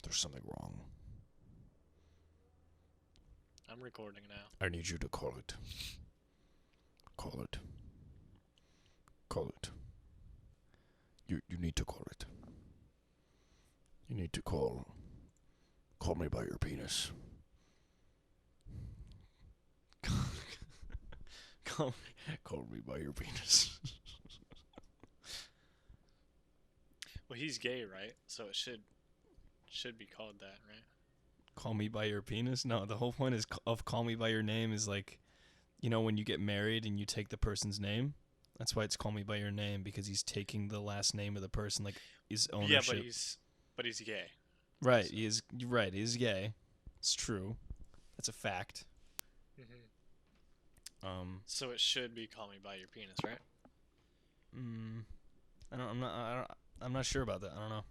There's something wrong. I'm recording now. I need you to call it. Call it. Call it. You need to call it. You need to call me by your penis. Call me by your penis. Well, he's gay, right? So it should be called that, right? Call me by your penis? No, the whole point of call me by your name is like, you know, when you get married and you take the person's name. That's why it's call me by your name, because he's taking the last name of the person, like his ownership. Yeah, but he's gay. Right, so. He is gay. It's true. That's a fact. Mm-hmm. So it should be call me by your penis, right? I'm not sure about that. I don't know.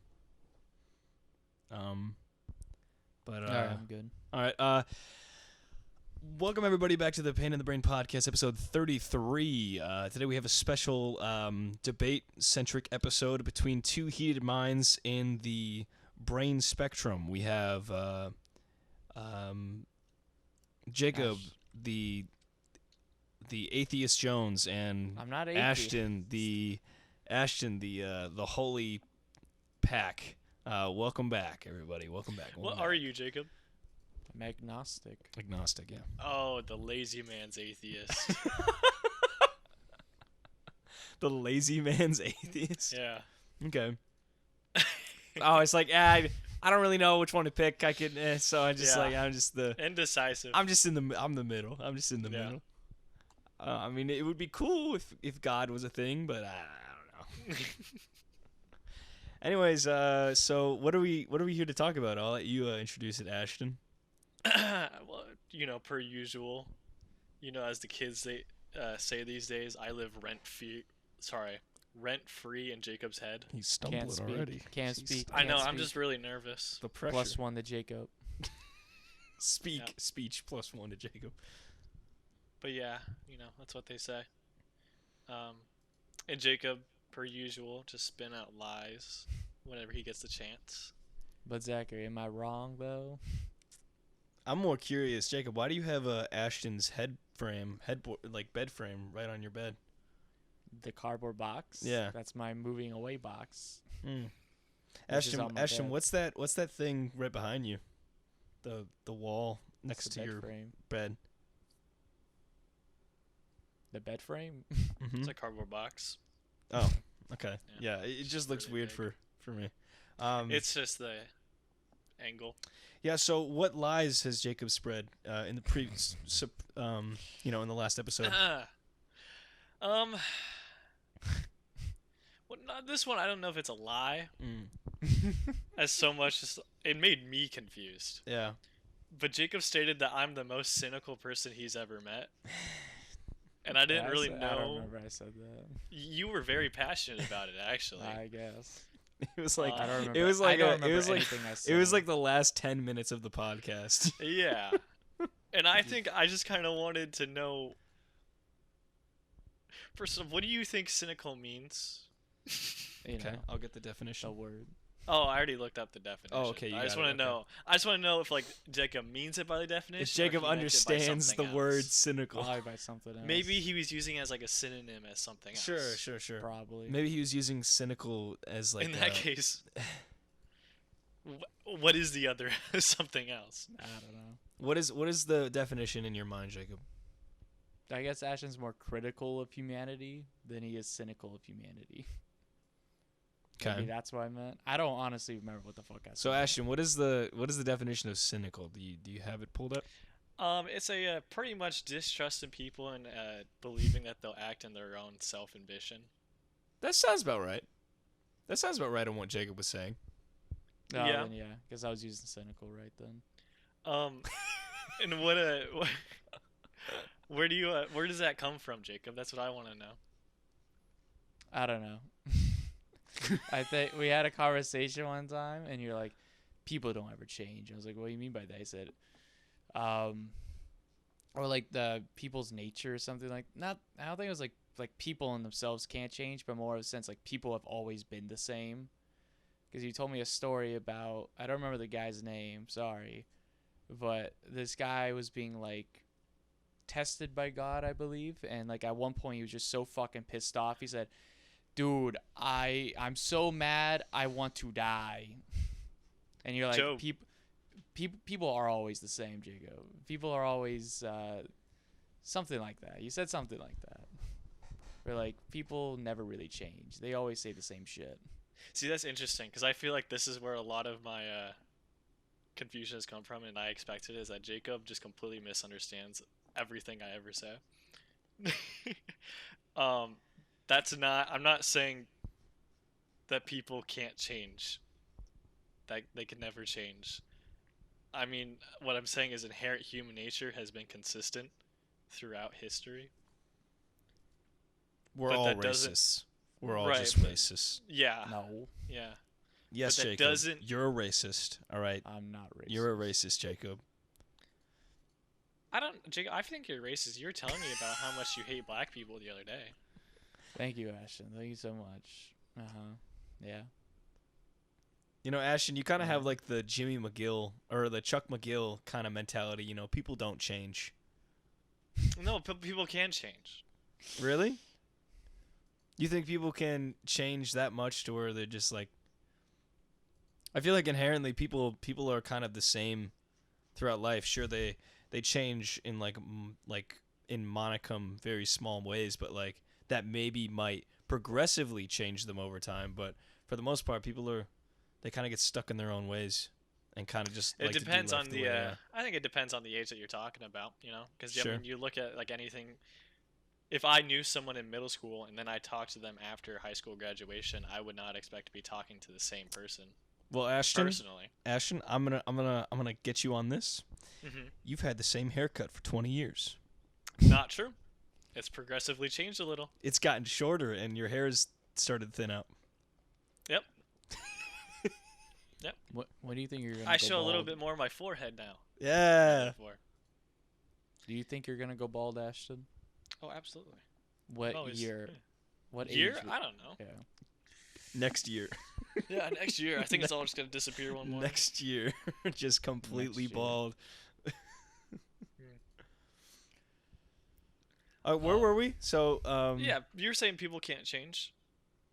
But all right, I'm good. All right. Welcome everybody back to the Pain in the Brain podcast, episode 33. Today we have a special debate-centric episode between two heated minds in the brain spectrum. We have Jacob, the atheist Jones, and I'm not atheist. Ashton, the holy pack. Welcome back, everybody. Welcome back. What are you, Jacob? I'm agnostic. Agnostic, yeah. Oh, the lazy man's atheist. The lazy man's atheist? Yeah. Okay. Oh, it's like, I don't really know which one to pick. I could, so I'm just the indecisive. I'm the middle. I'm just in the middle. I mean, it would be cool if God was a thing, but I don't know. Anyways, so what are we here to talk about? I'll let you introduce it, Ashton. Well, per usual, as the kids they say these days, I live rent free in Jacob's head. He's stumbling already. Can't speak. I know. I'm just really nervous. The pressure. +1 to Jacob. Speech +1 to Jacob. But yeah, that's what they say. And Jacob, per usual, just spin out lies whenever he gets the chance. But Zachary, am I wrong though? I'm more curious, Jacob. Why do you have Ashton's bed frame right on your bed? The cardboard box. Yeah, that's my moving away box. Ashton, what's that thing right behind you? The wall next to your bed. The bed frame. Mm-hmm. It's a cardboard box. Oh, okay. Yeah, it just looks really weird for me. It's just the angle. Yeah. So, what lies has Jacob spread in the previous, in the last episode? Well, not this one. I don't know if it's a lie. As so much as it made me confused. Yeah. But Jacob stated that I'm the most cynical person he's ever met. And I didn't really know. I don't remember I said that. You were very passionate about it, actually. I guess. It was like I don't remember. It was like it was like the last 10 minutes of the podcast. Yeah. And I think I just kind of wanted to know. First of all, what do you think cynical means? Okay, I'll get the definition. The word. Oh, I already looked up the definition. Oh, okay. I just want to know. I just want to know if Jacob means it by the definition. If Jacob understands the word cynical. Probably by something else. Maybe he was using it as like a synonym as something else. Sure. Probably. Maybe he was using cynical as like. In that case, what is the other something else? I don't know. What is the definition in your mind, Jacob? I guess Ashton's more critical of humanity than he is cynical of humanity. Okay. Maybe that's what I meant. I don't honestly remember what the fuck I said. So Ashton, what is the definition of cynical? Do you have it pulled up? It's a pretty much distrust in people and believing that they'll act in their own self-ambition. That sounds about right. That sounds about right on what Jacob was saying. Oh, yeah. Then, yeah, because I was using cynical right then. And where does that come from, Jacob? That's what I want to know. I don't know. I think we had a conversation one time, and you're like, people don't ever change. I was like, what do you mean by that? He said, or like the people's nature or something like. Not. I don't think it was like people in themselves can't change, but more of a sense like people have always been the same. because you told me a story about, I don't remember the guy's name, sorry, but this guy was being like tested by God, I believe, and like at one point he was just so fucking pissed off. He said, "Dude, I'm so mad, I want to die." And you're like, Job. people are always the same, Jacob. People are always something like that. You said something like that. Where like people never really change. They always say the same shit. See, that's interesting because I feel like this is where a lot of my confusion has come from, and I expected is that Jacob just completely misunderstands everything I ever say. That's not. I'm not saying that people can't change. That they can never change. I mean, what I'm saying is inherent human nature has been consistent throughout history. We're But all that doesn't- racists. We're all Right, just but- racist. Yeah. No, Yeah. Yes, that Jacob. doesn't- You're a racist. All right. I'm not racist. You're a racist, Jacob. Jacob, I think you're racist. You were telling me about how much you hate black people the other day. Thank you, Ashton. Thank you so much. Yeah. You know, Ashton, you kind of have like the Jimmy McGill or the Chuck McGill kind of mentality. You know, people don't change. No, people can change. Really? You think people can change that much to where they're just like? I feel like inherently people are kind of the same throughout life. Sure, they change in like in monicum very small ways, but like that maybe might progressively change them over time. But for the most part, they kind of get stuck in their own ways and kind of just. It like to do depends life on the way they are. I think it depends on the age that you're talking about. You know, because Sure. I mean, you look at like anything. If I knew someone in middle school and then I talked to them after high school graduation, I would not expect to be talking to the same person Well, Ashton, personally. I'm gonna get you on this. Hmm. You've had the same haircut for 20 years. Not true. It's progressively changed a little. It's gotten shorter, and your hair's started to thin out. Yep. What do you think you're gonna? I go show a little bald? bit more of my forehead now. Yeah. Before. Do you think you're gonna go bald, Ashton? Oh, absolutely. What Always- year? yeah. What Year? age? I don't know. Yeah. Next year. Yeah, next year. I think it's all just gonna disappear one morning. Next year, just completely Next year. bald. Where were we? So, Yeah, you're saying people can't change,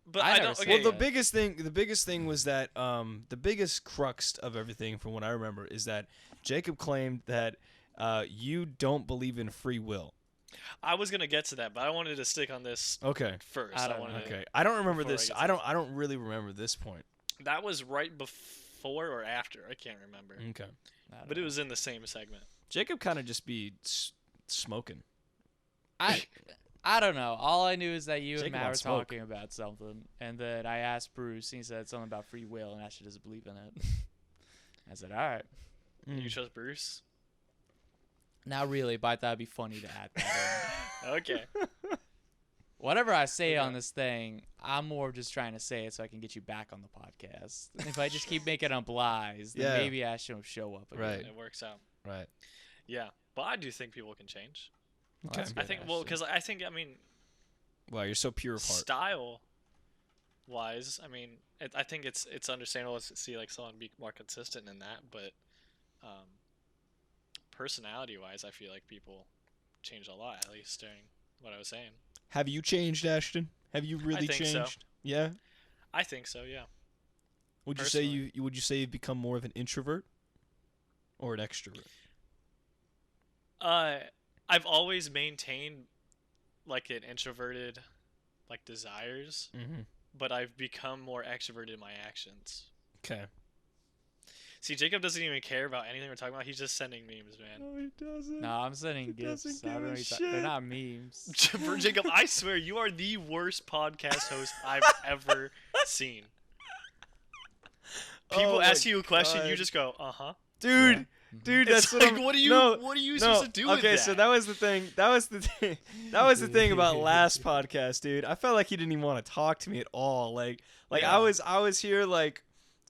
but I I never don't. said Okay. Well, that. the biggest thing was that the biggest crux of everything, from what I remember, is that Jacob claimed that you don't believe in free will. I was gonna get to that, but I wanted to stick on this Okay. first. I don't know. wanted to- Okay. I don't remember Before I this. get to I don't really remember this point. That was right before or after. I can't remember, Okay. I don't but it know. was in the same segment. Jacob kind of just be smoking. I don't know. All I knew is that you Jacob and Matt were wants smoke. talking about something, and then I asked Bruce, and he said something about free will, and Ashton doesn't believe in it. I said, all right. You trust Bruce? Not really, but I thought it'd be funny to add that in. Okay. Whatever I say Yeah. on this thing, I'm more just trying to say it so I can get you back on the podcast. If I just keep making up lies, then Yeah. maybe Ashton will show up again. Right. It works out. Right. Yeah, but I do think people can change. Well, Okay. that's I good, think. Well, Ashton. because I think. I mean, Wow, you're so pure of heart. style wise, I mean, I think it's understandable to see like someone be more consistent in that, but personality wise, I feel like people change a lot. At least during what I was saying. Have you changed, Ashton? Have you really think so. changed? Yeah. I think so. Yeah. Would you say Personally. would you say you've become more of an introvert or an extrovert? I've always maintained like an introverted like desires, Mm-hmm. but I've become more extroverted in my actions. Okay. See, Jacob doesn't even care about anything we're talking about. He's just sending memes, man. No, he doesn't. No, I'm sending gifts. doesn't I don't give know a what you're shit. They're not memes. For Jacob, I swear you are the worst podcast host I've ever seen. People Oh ask my you a question, you God. just go, uh-huh. Dude, Yeah. dude, It's that's what like, I'm, what are you no, supposed to do with okay, that? so that was the thing. That was the thing. That was the thing about last podcast, dude. I felt like he didn't even want to talk to me at all. Like Yeah. I was here like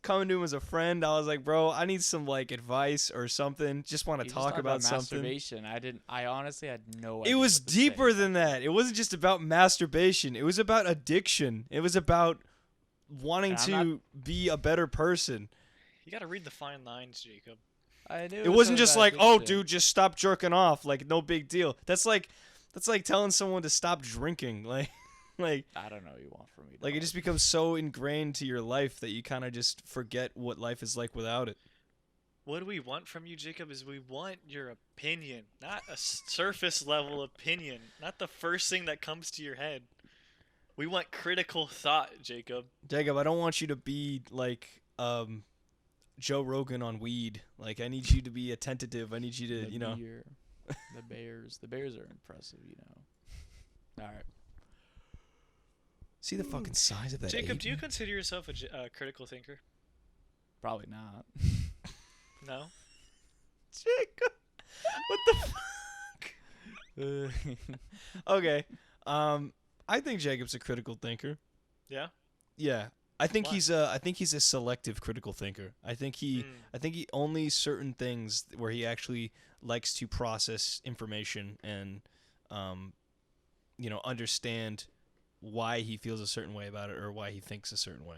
coming to him as a friend. I was like, bro, I need some like advice or something. Just want to You just talk talked about something. masturbation. I honestly had no idea. It was what to say. deeper than that. It wasn't just about masturbation. It was about addiction. It was about wanting to be a better person. You gotta read the fine lines, Jacob. I knew It wasn't something just about like, oh, addiction. dude, just stop jerking off. Like, no big deal. That's like telling someone to stop drinking. Like, I don't know what you want from me. like it dog. just becomes so ingrained to your life that you kind of just forget what life is like without it. What do we want from you, Jacob? Is we want your opinion, not a surface level opinion, not the first thing that comes to your head. We want critical thought, Jacob. Jacob, I don't want you to be like Joe Rogan on weed. Like, I need you to be attentive. I need you to, The you know. beer, the Bears are impressive, you know. All right. See the fucking size of that. Jacob, ape? do you consider yourself a critical thinker? Probably not. No? Jacob, what the fuck? Okay. I think Jacob's a critical thinker. Yeah? Yeah. I think Why? he's a selective critical thinker. I think he only certain things where he actually likes to process information and understand why he feels a certain way about it or why he thinks a certain way.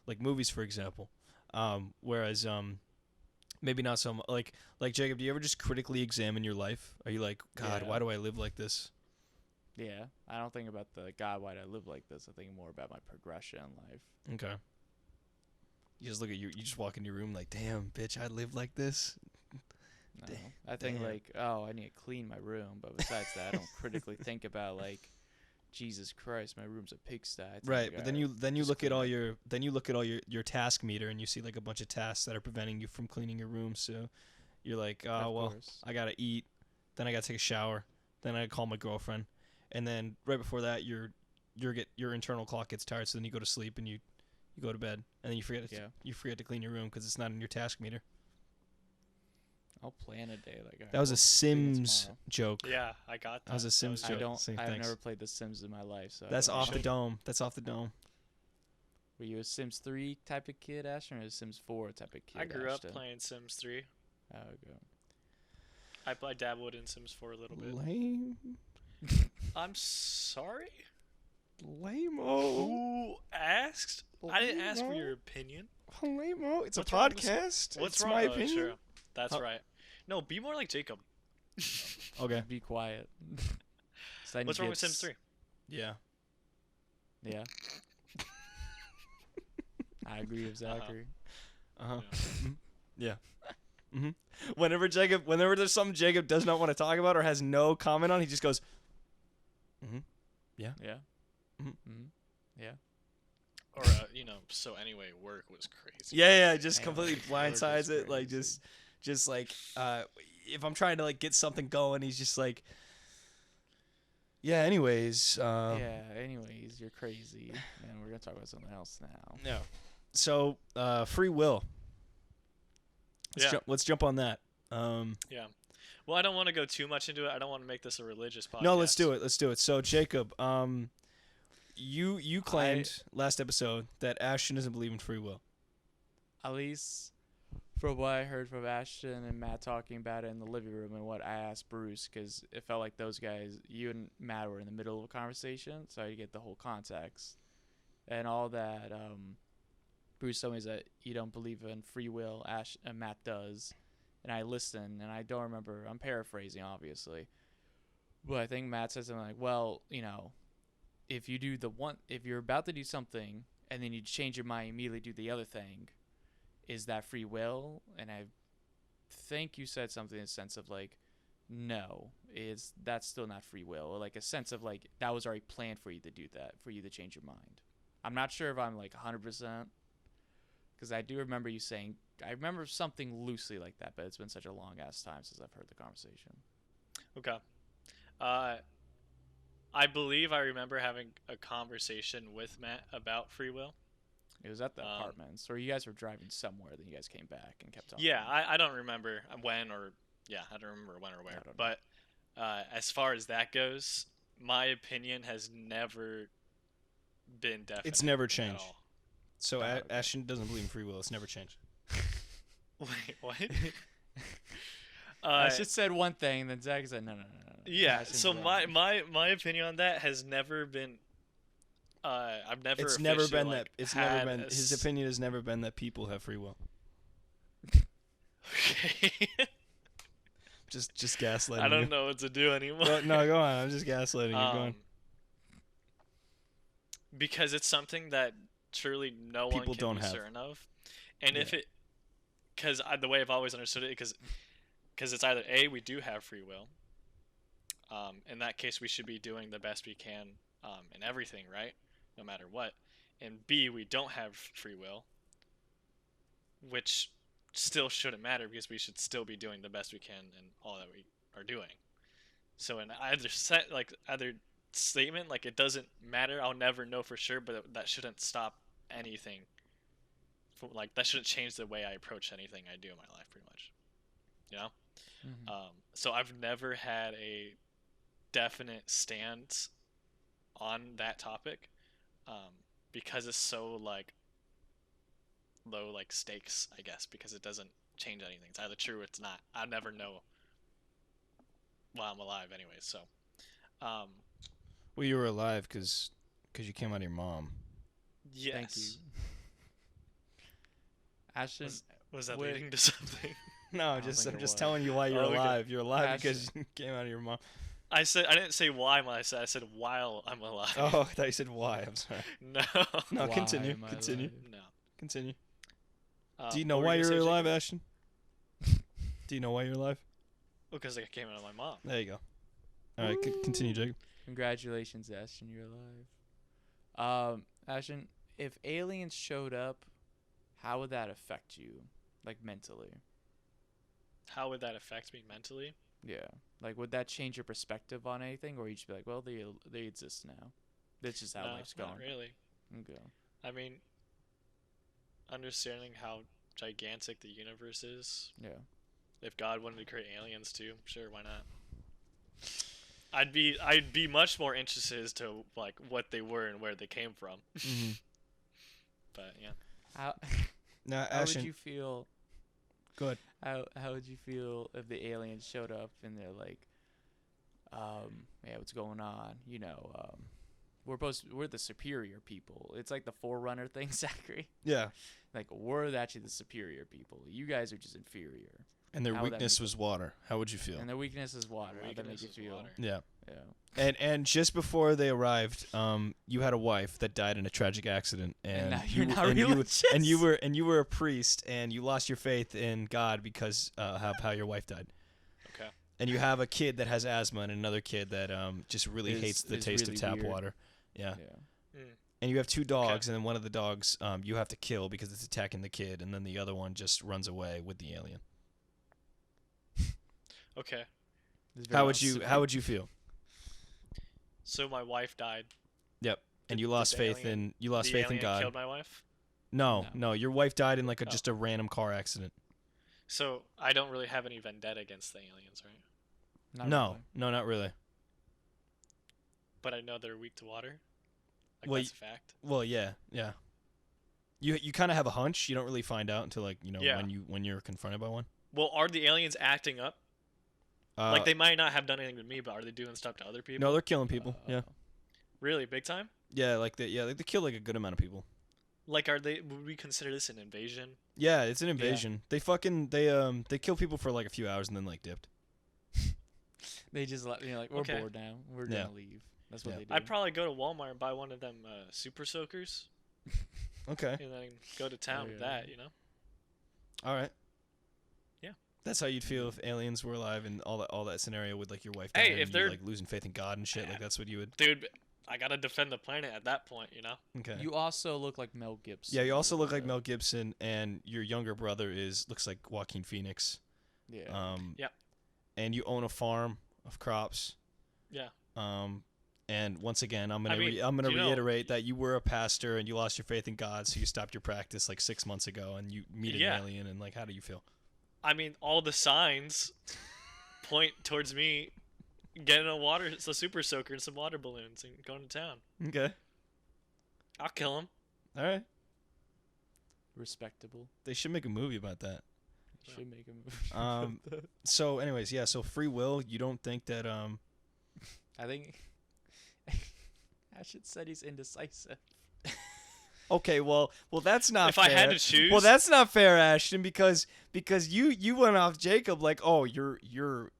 Like movies, for example. Whereas maybe not so much. Like Jacob, do you ever just critically examine your life? Are you like, God, Yeah. why do I live like this? Yeah, I don't think about the God, why did I live like this? I think more about my progression in life. Okay. You just look at you just walk in your room like, damn, bitch, I live like this. No, Damn. I think Damn. like, oh, I need to clean my room. But besides that, I don't critically think about like, Jesus Christ, my room's a pigsty. I think, Right, but then you just look at clean all it. your task meter and you see like a bunch of tasks that are preventing you from cleaning your room. So you're like, oh Of well, course. I gotta eat, then I gotta take a shower, then I call my girlfriend, and then right before that your internal clock gets tired. So then you go to sleep and you go to bed, and then you forget to clean your room because it's not in your task meter. I'll plan a day like. That was a we'll clean it Sims tomorrow. joke. Yeah, I got that. That was a Sims I joke. don't. Same I've things. never played The Sims in my life, so. I That's don't off know. the dome. That's off the dome. Were you a Sims 3 type of kid, Ashton, or a Sims 4 type of kid? I grew up Ashton? playing Sims 3. Oh, okay. I dabbled in Sims 4 a little bit. Lame. I'm sorry? Lame-o. Who asked? I didn't ask for Lame-o. your opinion. Lame-o. It's What's a wrong with podcast. What's it's wrong? my Oh, opinion. true. That's Huh? right. No, be more like Jacob. Okay. Be quiet. What's wrong with Sims 3? Yeah. Yeah. I agree with Zachary. Uh-huh. Yeah. Mm-hmm. Whenever there's something Jacob does not want to talk about or has no comment on, he just goes, mm-hmm. Yeah. Mhm. Mm-hmm. Yeah. Or, so anyway, work was crazy. Yeah, just Yeah, completely we're blindsides just it. Like, crazy. just like, if I'm trying to, like, get something going, he's just like, yeah, anyways. Yeah. Anyways, you're crazy, and we're gonna talk about something else now. No. So, free will. Yeah. Let's jump on that. Yeah. Well, I don't want to go too much into it. I don't want to make this a religious podcast. No, let's do it. So, Jacob, you claimed last episode that Ashton doesn't believe in free will. At least from what I heard from Ashton and Matt talking about it in the living room, and what I asked Bruce, because it felt like those guys, you and Matt, were in the middle of a conversation, so you get the whole context and all that. Bruce told me is that you don't believe in free will. Matt does, and I listened, and I don't remember. I'm paraphrasing, obviously, but I think Matt said something like, "Well, if you're about to do something and then you change your mind, immediately do the other thing, is that free will?" And I think you said something in the sense of like, no, that's still not free will, or like a sense of like that was already planned for you to do that, for you to change your mind. I'm not sure if I'm like 100%, because I do remember you saying, I remember something loosely like that, but it's been such a long ass time since I've heard the conversation. Okay. I believe I remember having a conversation with Matt about free will. It was at the apartments, or you guys were driving somewhere, then you guys came back and kept talking. Yeah, I don't remember when or I don't remember when or where. I don't know. But as far as that goes, my opinion has never been definite. It's never at changed. all. So Oh, okay. Ashton doesn't believe in free will. It's never changed. Wait, what? I just said one thing, then Zach said no. Yeah, Ashton's so wrong. my opinion on that has never been I've never. It's never officially, been that. It's never had been. a His opinion has never been that people have free will. Okay. Just gaslighting. I don't you. know what to do anymore. No, go on. I'm just gaslighting you. Go on. Because it's something that truly no one People can don't be have. certain of, and Yeah. if it, because the way I've always understood it, because it's either A, we do have free will. In that case, we should be doing the best we can in everything, right? No matter what. And B, we don't have free will, which still shouldn't matter because we should still be doing the best we can in all that we are doing. So in either either statement, like it doesn't matter. I'll never know for sure, but that shouldn't stop anything. Like that shouldn't change the way I approach anything I do in my life, pretty much. You know. Mhm. So I've never had a definite stance on that topic, because it's so like low like stakes, I guess, because it doesn't change anything. It's either true or it's not. I never know while I'm alive, anyway. So, Well, you were alive because you came out of your mom. yes. Thank you. Ashton, Was that Wait. leading to something? No, don't think I'm it just was. telling you why you're Oh, okay. alive. You're alive Passion. because you came out of your mom. I didn't say why when I said while I'm alive. Oh, I thought you said why. I'm sorry. No. No, why continue. am I Continue. alive? No. Continue. Do you What know were why gonna you're say, alive, Jacob? Ashton? Do you know why you're alive? Because I came out of my mom. There you go. All right, continue, Jacob. Congratulations, Ashton, you're alive. Ashton, if aliens showed up, how would that affect you, like mentally? How would that affect me mentally? Yeah, like would that change your perspective on anything, or you just be like, well, they exist now. That's just how No, life's not going. really. Okay. I mean, understanding how gigantic the universe is. Yeah. If God wanted to create aliens too, sure, why not? I'd be much more interested as to like what they were and where they came from. Mm-hmm. But yeah. How Now, how would Ashton, you feel? go ahead. How would you feel if the aliens showed up and they're like, yeah, what's going on? You know, we're the superior people. It's like the Forerunner thing, Zachary. Yeah. Like we're actually the superior people. You guys are just inferior. And their How would that weakness make was water. How would you feel? And their weakness is water. How'd that make you Weakness is feel? water. Yeah. Yeah. And just before they arrived, you had a wife that died in a tragic accident, and now you you're not and you religious. and you were a priest, and you lost your faith in God because of how your wife died. Okay. And you have a kid that has asthma, and another kid that just really hates the is taste really of tap weird. water. Yeah. Yeah. And you have two dogs, and then one of the dogs you have to kill because it's attacking the kid, and then the other one just runs away with the alien. Okay. It's How very would you specific. feel? So my wife died. Yep. And Did- you did lost the faith alien- in the alien in God. Killed my wife. No, No. your wife died in like Oh. just a random car accident. So I don't really have any vendetta against the aliens, right? Not No, really. no, not really. But I know they're weak to water. Like Well, that's a fact. Well, yeah. You kind of have a hunch. You don't really find out until like Yeah. when you're confronted by one. Well, are the aliens acting up? Like they might not have done anything to me, but are they doing stuff to other people? No, they're killing people. Yeah, Really, big time? yeah, like they kill like a good amount of people. Like, would we consider this an invasion? Yeah, it's an invasion. They they kill people for like a few hours and then like dipped. They just let me like we're Okay. bored now. We're Yeah. gonna leave. That's what Yeah. they do. I'd probably go to Walmart and buy one of them super soakers, Okay, and then go to town with yeah. that. You know? all right. Yeah. That's how you'd feel if aliens were alive and all that scenario with like your wife. Hey, dying if and they're- you, like losing faith in God and shit, like that's what you would. Dude, I gotta defend the planet at that point. You know? Okay. You also look like Mel Gibson. Yeah, you also look like Yeah. Mel Gibson, and your younger brother looks like Joaquin Phoenix. Yeah. Yeah. And you own a farm of crops. Yeah. And once again, I'm gonna I mean, I'm gonna you know- reiterate that you were a pastor and you lost your faith in God, so you stopped your practice like 6 months ago, and you meet an Yeah. alien, and like, how do you feel? I mean, all the signs point towards me getting a super soaker and some water balloons and going to town. Okay. I'll kill him. All right. Respectable. They should make a movie about that. You should make a movie. Um, about that. So, anyways, yeah. So free will. You don't think that I think Ashton said he's indecisive. Okay, well, that's not If fair. I had to choose, Well, that's not fair, Ashton, because you went off Jacob like, oh, you're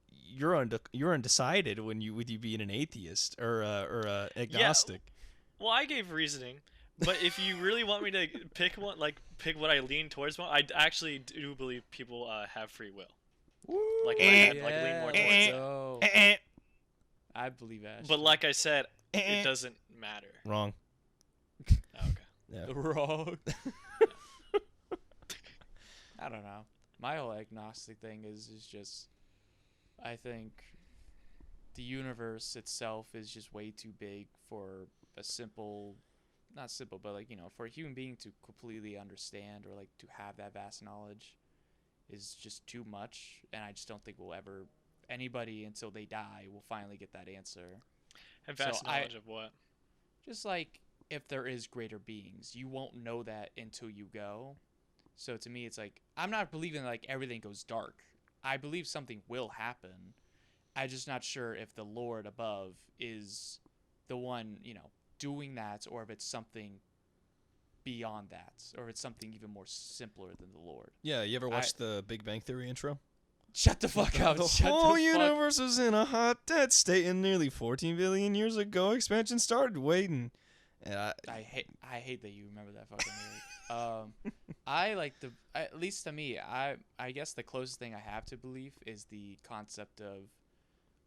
undecided when you being an atheist or agnostic. well, I gave reasoning, but if you really want me to pick one, like pick what I lean towards more, I actually do believe people have free will. Like if I had, like lean more towards that. So I believe Ashton. But like I said, it doesn't matter. Wrong. Oh, okay. Yeah. Wrong. I don't know. My whole agnostic thing is just, I think the universe itself is just way too big for a simple, not simple, but like, for a human being to completely understand or like to have that vast knowledge is just too much. And I just don't think anybody until they die will finally get that answer. Have vast knowledge of what? Just like, if there is greater beings, you won't know that until you go. So to me, it's like, I'm not believing like everything goes dark. I believe something will happen. I'm just not sure if the Lord above is the one, doing that, or if it's something beyond that, or if it's something even more simpler than the Lord. Yeah, you ever watched the Big Bang Theory intro? Shut the fuck up. The Shut whole the universe was in a hot dead state, and nearly 14 billion years ago, expansion started. Waiting. And I hate that you remember that fucking lyric. I like at least to me, I guess the closest thing I have to belief is the concept of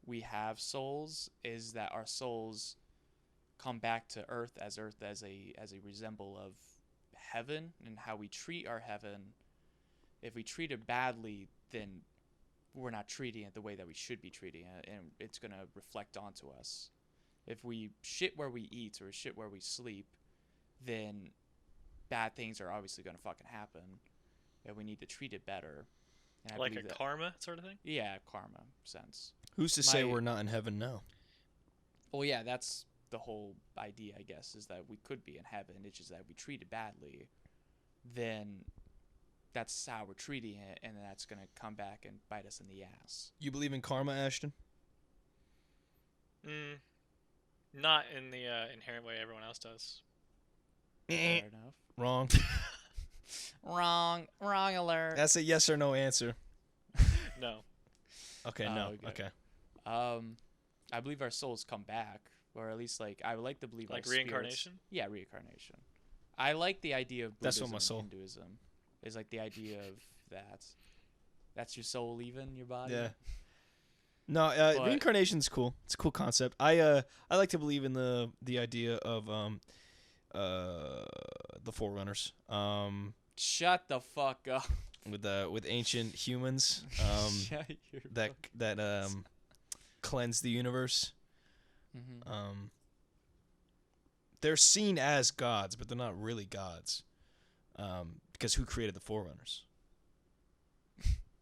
we have souls, is that our souls come back to earth as a resemble of heaven, and how we treat our heaven. If we treat it badly, then we're not treating it the way that we should be treating it, and it's going to reflect onto us. If we shit where we eat or shit where we sleep, then bad things are obviously going to fucking happen, and we need to treat it better. And I Like a believe karma sort of thing? Yeah, karma sense. who's to say we're not in heaven now? Well, yeah, that's the whole idea, I guess, is that we could be in heaven. It's just that we treat it badly, then that's how we're treating it, and that's going to come back and bite us in the ass. You believe in karma, Ashton? Not in the inherent way everyone else does. Fair enough. Wrong. Wrong alert. That's a yes or no answer. No. Okay, Oh, no. okay. Okay. I believe our souls come back, or at least like I would like to believe Like our reincarnation? Spirits, yeah, reincarnation. I like the idea of That's Buddhism what my soul. and Hinduism is like the idea of that. That's your soul leaving your body. Yeah. No, But- reincarnation's cool. It's a cool concept. I like to believe in the idea of the Forerunners. Shut the fuck up. With ancient humans Shut your that cleanse the universe. Mhm. They're seen as gods, but they're not really gods. Because who created the Forerunners?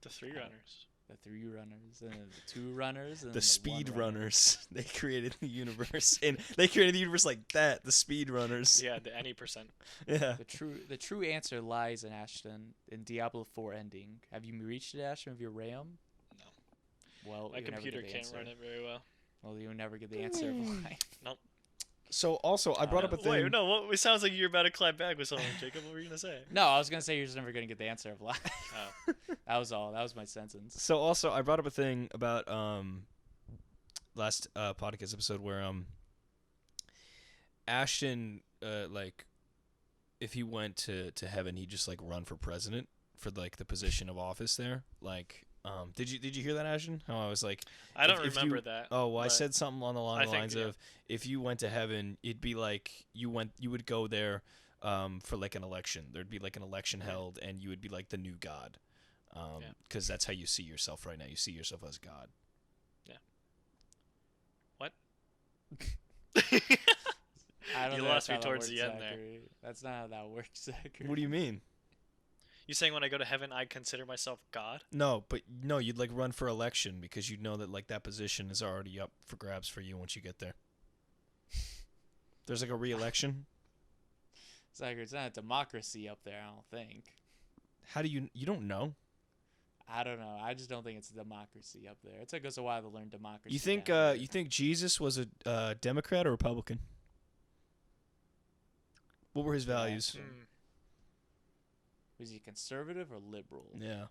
The three runners. The 3 runners and the 2 runners and The one speed runner. runners. They created the universe, and they created the universe like that. The speed runners. Yeah, the any percent. Yeah. The true answer lies in Ashton in Diablo 4 ending. Have you reached it, Ashton, of your RAM? No. Well, My you'll never computer get the can't answer. run it very well. Well, you'll never get the answer of life. So also, I brought up a thing. Wait, no, it sounds like you're about to clap back with something, Jacob. What were you going to say? No, I was gonna say you're just never gonna get the answer of life. Oh. That was all. That was my sentence. So also, I brought up a thing about last podcast episode where Ashton like if he went to heaven, he'd just like run for president for like the position of office there. Like did you hear that, Ashton? How I was like, I don't if remember you- that. oh, well, I but said something along the I think, lines yeah. of if you went to heaven, it'd be like you would go there for like an election. There'd be like an election held, and you would be like the new god. Because that's how you see yourself right now. You see yourself as God. What? I don't You know lost that's me how that towards the works, end there. Zachary. That's not how that works, Zachary. What do you mean? You saying when I go to heaven, I consider myself God? No, but no, you'd like run for election because you know that like that position is already up for grabs for you once you get there. There's like a re-election. Zachary, it's not a democracy up there. I don't think. How do you don't know? I don't know. I just don't think it's a democracy up there. It took us a while to learn democracy. You think down here. you think Jesus was a Democrat or Republican? What were his values? Was he conservative or liberal? Yeah.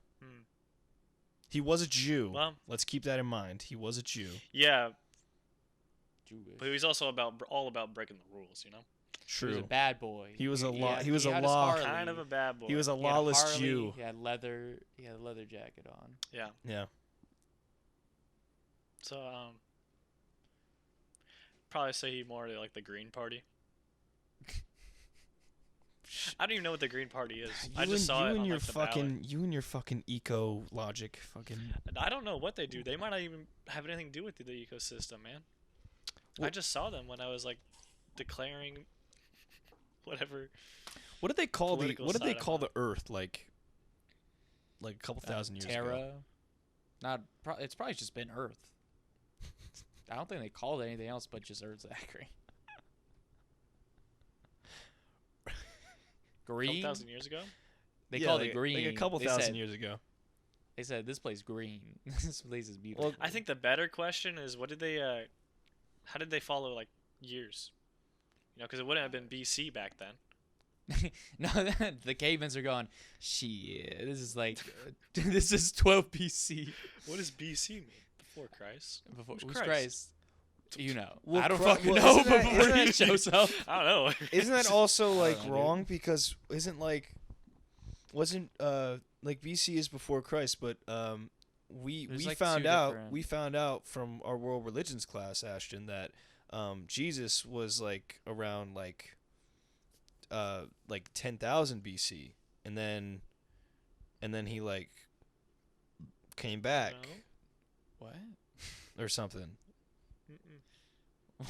He was a Jew. Well, let's keep that in mind. He was a Jew. Yeah, Jewish. but he was also all about breaking the rules, you know. True. He was a bad boy. He was a He law. had- He was he a had his law. Harley. Kind of a bad boy. He was a He had lawless Harley, Jew. He had leather jacket on. Yeah. Yeah. So probably say he more to like the Green Party. I don't even know what the Green Party is. I just saw it on like, the ballot. You and your fucking eco logic, fucking. And I don't know what they do. They might not even have anything to do with the ecosystem, man. I Well- just saw them when I was like declaring whatever. What did they call the? Political What did they side I'm call on. the Earth like a couple thousand years Terra. ago? It's probably just been Earth. I don't think they called it anything else but just Earth, Zachary. A couple Green. thousand years ago. They Yeah, called like, it green. like a couple They thousand said- years ago. They said this place green. This place is beautiful. Well, I think the better question is what did they? How did they follow like years? You know, because it wouldn't have been BC back then. No, the cavemen are going. Shit, this is like, this is 12 BC. What does BC mean? Before Christ. Before Who's who's Christ? Christ? You know, Well, I don't Chri- fucking well, know isn't that- before isn't he that- shows up. I don't know. Isn't that also like know, dude. wrong because isn't like wasn't like BC is before Christ, but we There's, we like, found two out different- from our world religions class, Ashton, that Jesus was like around like 10,000 BC, and then he like came back No? What? or something. Mm-mm.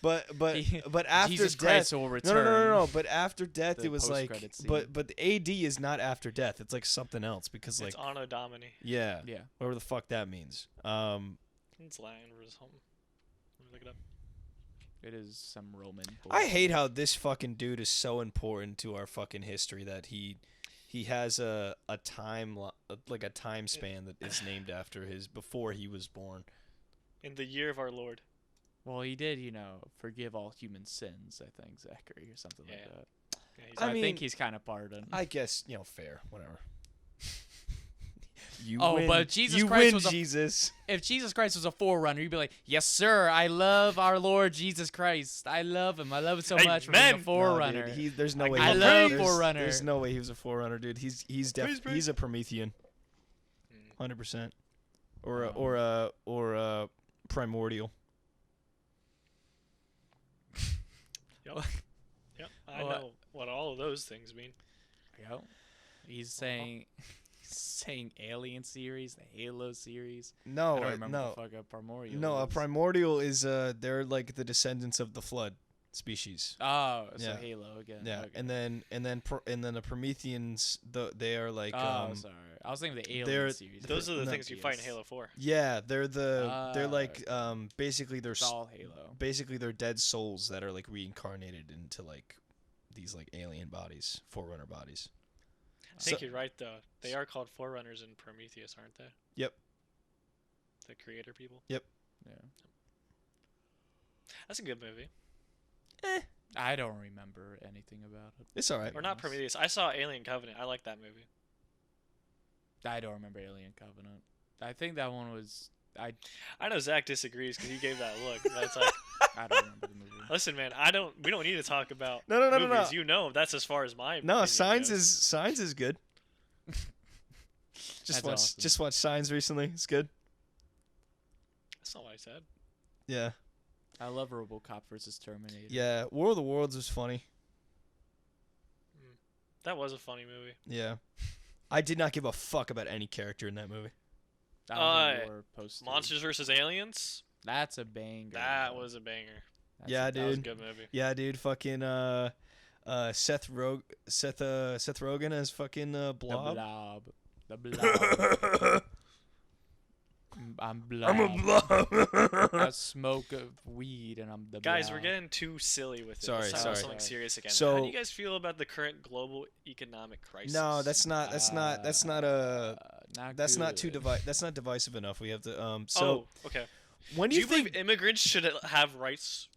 But He- but after Jesus death, Christ will no, return. no. But after death, The it was like, post-credit scene. but the AD is not after death. It's like something else because like It's Anno Domini. yeah, Yeah. whatever the fuck that means. It's Latin or something. Let me look it up. It is some Roman. I bullshit. hate how this fucking dude is so important to our fucking history that he has a time like a time span that is named after his before he was born. In the year of our Lord. Well, he did, forgive all human sins, I think, Zachary, or something like Yeah. that. Yeah, he's So I mean, think he's kind of pardoned. I guess fair, whatever. You Oh, win. but Jesus you Christ win, was a- Jesus. If Jesus Christ was a forerunner, you'd be like, yes, sir, I love our Lord Jesus Christ. I love him. I love him so much for being a Amen. forerunner. No, dude, there's no I way. I he- love there's- Forerunner. There's no way he was a forerunner, dude. He's Praise, praise. he's a Promethean, 100%, or a primordial. Yep. Yep. I Well, know what all of those things mean. Yep. He's saying Alien series, the Halo series. No, I don't remember no, the fuck a primordial. no. A is. primordial is they're like the descendants of the flood species. Oh, so Yeah. Halo again. Yeah, okay. and then the Prometheans, they are like Oh, sorry. I was thinking the Alien they're- series. Those are the No. things you fight in Halo 4. yeah, they're they're like okay. basically they're It's all Halo. basically they're dead souls that are like reincarnated into like these like alien bodies, Forerunner bodies. I think you're right, though. They are called Forerunners in Prometheus, aren't they? Yep. The creator people. Yeah. That's a good movie. I don't remember anything about it. It's all right. Or not Prometheus. I saw Alien Covenant. I like that movie. I don't remember Alien Covenant. I think that one was. I know Zach disagrees because he gave that look. But it's like, I don't remember the movie. listen, man, we don't need to talk about No. movies. You know, that's as far as my No, opinion Signs goes. is good. That's awesome. Just watched Signs recently. It's good. That's not what I said. Yeah. I love RoboCop versus Terminator. Yeah. War of the Worlds was funny. That was a funny movie. Yeah. I did not give a fuck about any character in that movie. That was a war poster. Monsters vs. Aliens. That's a banger. That bro. was a banger. Yeah, That was a dude. good movie. Yeah, dude. Fucking Seth Rogen as fucking The Blob. blob. The blob. I'm blob. I'm a blob. I smoke of weed and I'm the Guys, blob. we're getting too silly with it. Sorry, Let's talk about sorry. something serious again. So- How do you guys feel about the current global economic crisis? No, that's not too good. that's not divisive enough. We have to so okay. when Do do you you think believe immigrants should have rights?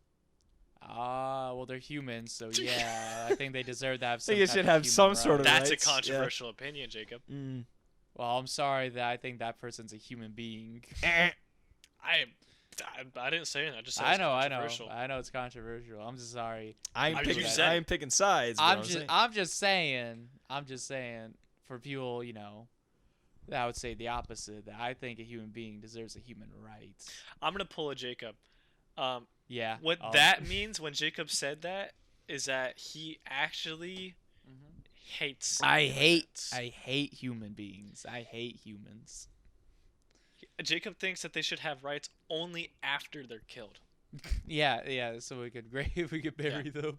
Well, they're humans, so yeah, I think they deserve to have So some you type should of have human some sort of rights. That's rights, a yeah. controversial opinion, Jacob. Well, I'm sorry that I think that person's a human being. I didn't say it. I just said I it's know controversial. it's controversial. I'm just sorry. I I ain't mean, picking. you said I it. ain't picking sides. But I'm just saying for people, that I would say the opposite. That I think a human being deserves a human rights. I'm gonna pull a Jacob. Yeah. What that means when Jacob said that is that he actually hates. I immigrants. hate human beings. I hate humans. Jacob thinks that they should have rights only after they're killed. Yeah. So we could bury them.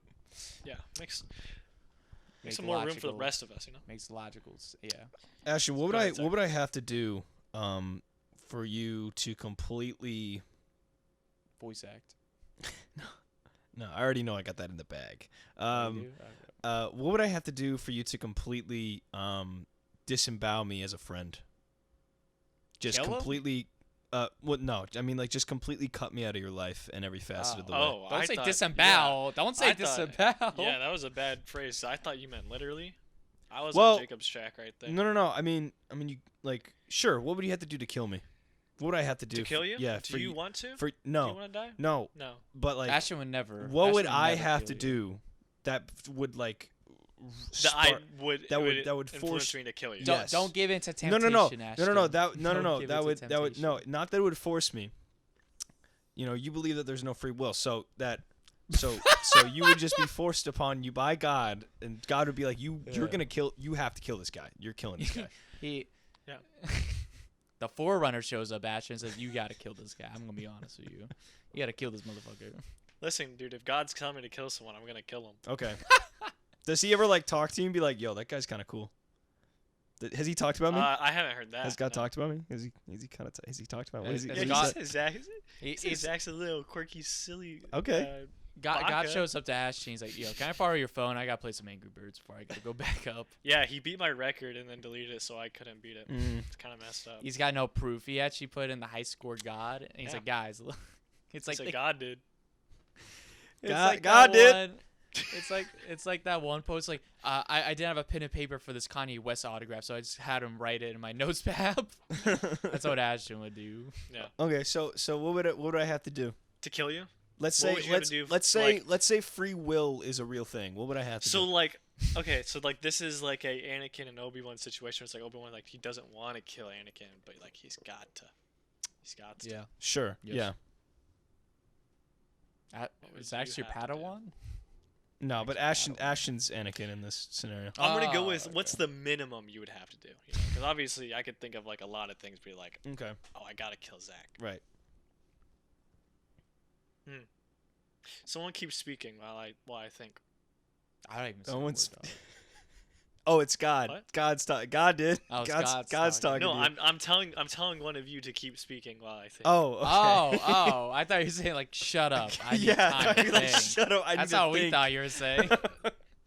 Yeah, makes Makes some more room for the logical- rest of us, Makes logical. Yeah. Ashton, what Go ahead, would I have to do for you to completely? Voice act. No, I already know I got that in the bag. Oh, you do? Okay. What would I have to do for you to completely disembowel me as a friend? Just Kill him? completely. Well, no, I mean like just completely cut me out of your life in every facet of the way. Oh, Don't I say thought- disembowel. Don't say I thought- disembowel. Yeah, that was a bad phrase. I thought you meant literally. I was Well, on Jacob's track right there. No. I mean, you like sure. What would you have to do to kill me? What would I have to do To kill you? Yeah. Do you want to? For Do you no, want to die? no. No. But like, Ashton would never. what would Ashton I never have kill to you. do that would like That I start? would. that it would- that would influence force- me to kill you. Don't Yes. don't give in to No, temptation. no. Ashton. No. Don't give That in would to no. temptation. Not that it would force me. You believe that there's no free will, so so you would just be forced upon you by God, and God would be like, you're gonna kill. You have to kill this guy. You're killing this guy. Yeah. The Forerunner shows up, Ashton, and says, "You gotta kill this guy." I'm gonna be honest with you. You gotta kill this motherfucker. Listen, dude, if God's telling me to kill someone, I'm gonna kill him. Okay. Does he ever like talk to you and be like, "Yo, that guy's kind of cool"? Has he talked about me? I haven't heard that. Has God no. talked about me? Has he kind of? Has he talked about? What is he? Has Yeah, what he he God- said? says Zach. He- He he's- Zach's a little quirky, silly. Okay. God Vodka. shows up to Ashton. He's like, "Yo, can I borrow your phone? I gotta play some Angry Birds before I gotta go back up." Yeah, he beat my record and then deleted it, so I couldn't beat it. It's kind of messed up. He's got no proof. He actually put in the high score God, and he's Yeah. like, "Guys, look." It's like It's like God did. it's God- like God that did. one- It's like that one post. Like, I didn't have a pen and paper for this Kanye West autograph, so I just had him write it in my notes pad. That's what Ashton would do. Yeah. Okay, so what would I have to do? To kill you? Let's What say would you have to do, let's say free will is a real thing. What would I have to So do? like, okay, so like this is like a Anakin and Obi-Wan situation. It's like Obi-Wan like he doesn't want to kill Anakin, but like he's got to. Yeah. Sure. Yes. Yeah. would Is you actually have to do? Padawan? No, but Actually, Padawan. Ashton's Anakin in this scenario. I'm gonna go Oh, with what's okay. the minimum you would have to do? Because obviously I could think of like a lot of things. Be like, Okay. oh, I gotta kill Zach. Right. Someone keeps speaking while I think. I don't even. No say a one's- word, dog. Oh, it's God. What? God's talking. God did. Oh, it's God's God's talking. No, to you. I'm telling one of you to keep speaking while I think. Oh. Okay. Oh, I thought you were saying like, "Shut up." I need yeah. time to I'd be like, think. shut up. I That's need to how we think. thought you were saying.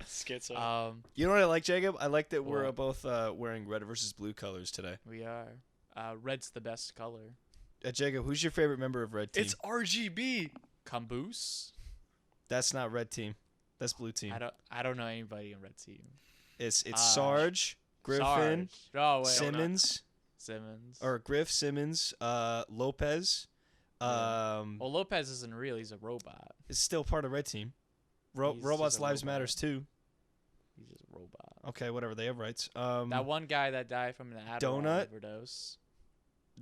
Schizo. You know what I like, Jacob? I like that we're What? both wearing red versus blue colors today. We are. Red's the best color. Jacob, who's your favorite member of Red Team? It's RGB. Caboose. That's not Red Team. That's Blue Team. I don't know anybody in Red Team. It's Sarge. Sarge, Griffin, Sarge. Oh wait. Simmons, Simmons. or Griff, Simmons, Lopez. Well, Lopez isn't real. He's a robot. Is still part of Red Team. He's just Robots' a lives robot. matters too. He's just a robot. Okay, whatever. They have rights. That one guy that died from an Adderall Donut? overdose.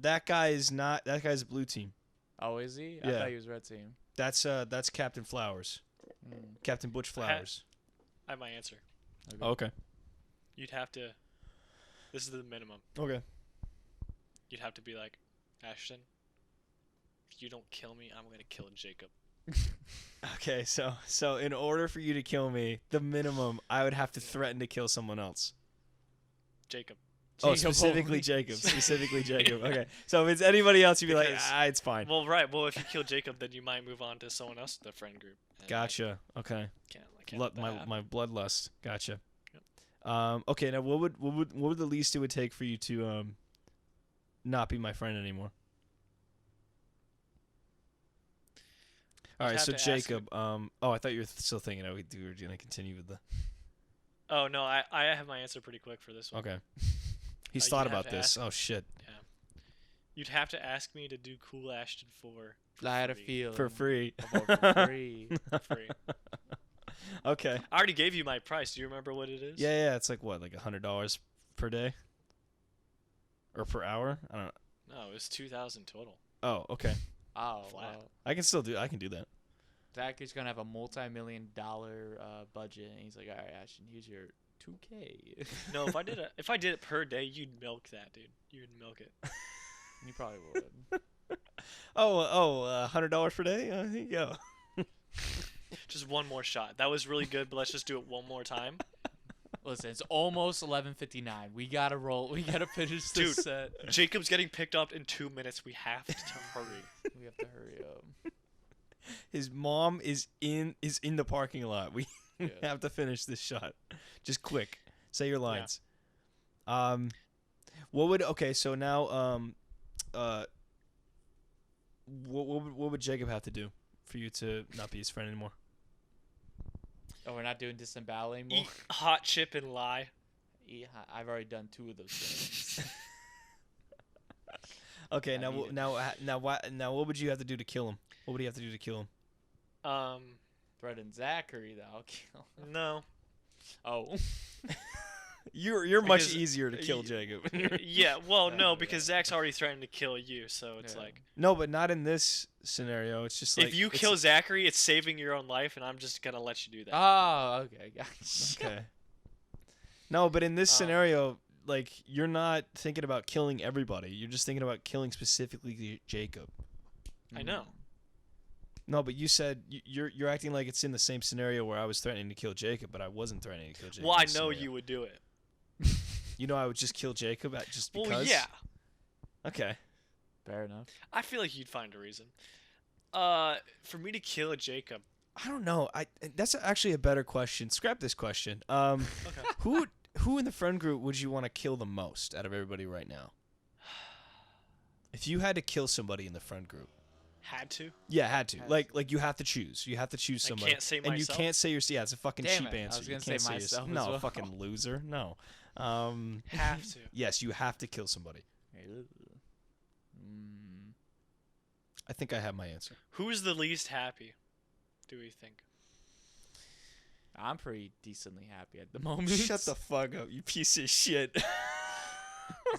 that guy is not. That guy's Blue Team. Oh, is he? I Yeah. thought he was Red Team. That's Captain Flowers. Mm. Captain Butch Flowers. I have my answer. Okay. Okay. You'd have to. This is the minimum. Okay. You'd have to be like, Ashton. If you don't kill me, I'm gonna kill Jacob. Okay. So in order for you to kill me, the minimum I would have to threaten to kill someone else. Jacob. Oh, Jacob specifically only. Jacob. Specifically Jacob. Okay. So if it's anybody else, you'd be like, Because- it's fine. Well, right. Well, if you kill Jacob, then you might move on to someone else in the friend group. And Gotcha. Okay. I can't let that happen. My bloodlust. Gotcha. Okay. Now, what would the least it would take for you to not be my friend anymore? All right, have so to ask Jacob. Oh, I thought you were still thinking. Oh, we were gonna continue with the. Oh no, I have my answer pretty quick for this one. Okay. He's You thought have about to this. ask- Oh shit. Yeah. You'd have to ask me to do Cool Ashton 4 for I had a free. feeling. For free. For free. For free. Okay. I already gave you my price. Do you remember what it is? Yeah. It's like what, like $100 per day, or per hour? I don't know. No, it was 2,000 total. Oh, okay. Oh, Flat. well. I can still do. I can do that. Zach is gonna have a multi-million-dollar budget, and he's like, "All right, Ashton, here's your 2K." No, if I did it per day, you'd milk that, dude. You'd milk it. You probably would. $100 per day. Here you go. Just one more shot. That was really good, but let's just do it one more time. Listen, it's almost 11:59. We gotta roll. We gotta finish Dude. this set. Jacob's getting picked up in 2 minutes. We have to hurry. We have to hurry up. His mom is in the parking lot. We Yeah. have to finish this shot. Just quick. Say your lines. So now what would Jacob have to do for you to not be his friend anymore? Oh, we're not doing disembowel anymore. Eat hot chip and lie. I've already done 2 of those things. Okay, I now need it. what would you have to do to kill him? What would he have to do to kill him? Threaten Zachary, though. I'll kill. No. Oh. You're much Because easier to kill, Jacob. Yeah, well, no, Yeah. because Zach's already threatened to kill you, so it's Yeah. like No, but not in this scenario. It's just like if you it's- kill Zachary, it's saving your own life, and I'm just gonna let you do that. Oh, okay, gotcha. Okay. No, but in this Um, scenario, like you're not thinking about killing everybody. You're just thinking about killing specifically Jacob. I know. No, but you said you're acting like it's in the same scenario where I was threatening to kill Jacob, but I wasn't threatening to kill Jacob. Well, I in this know scenario. you would do it. You know I would just kill Jacob just because. Well, yeah. Okay. Fair enough. I feel like you'd find a reason. For me to kill Jacob. I don't know. That's actually a better question. Scrap this question. Okay. Who in the friend group would you want to kill the most out of everybody right now? If you had to kill somebody in the friend group. Had to. Yeah, had to. Had Like you have to choose. You have to choose I somebody. can't say and you myself? can't say your. Yeah, it's a fucking Damn cheap it, I answer. was You gonna can't say say myself no, as well. fucking loser. No. Have to. Yes, you have to kill somebody. I think I have my answer. Who's the least happy? Do we think? I'm pretty decently happy at the moment. Shut the fuck up, you piece of shit.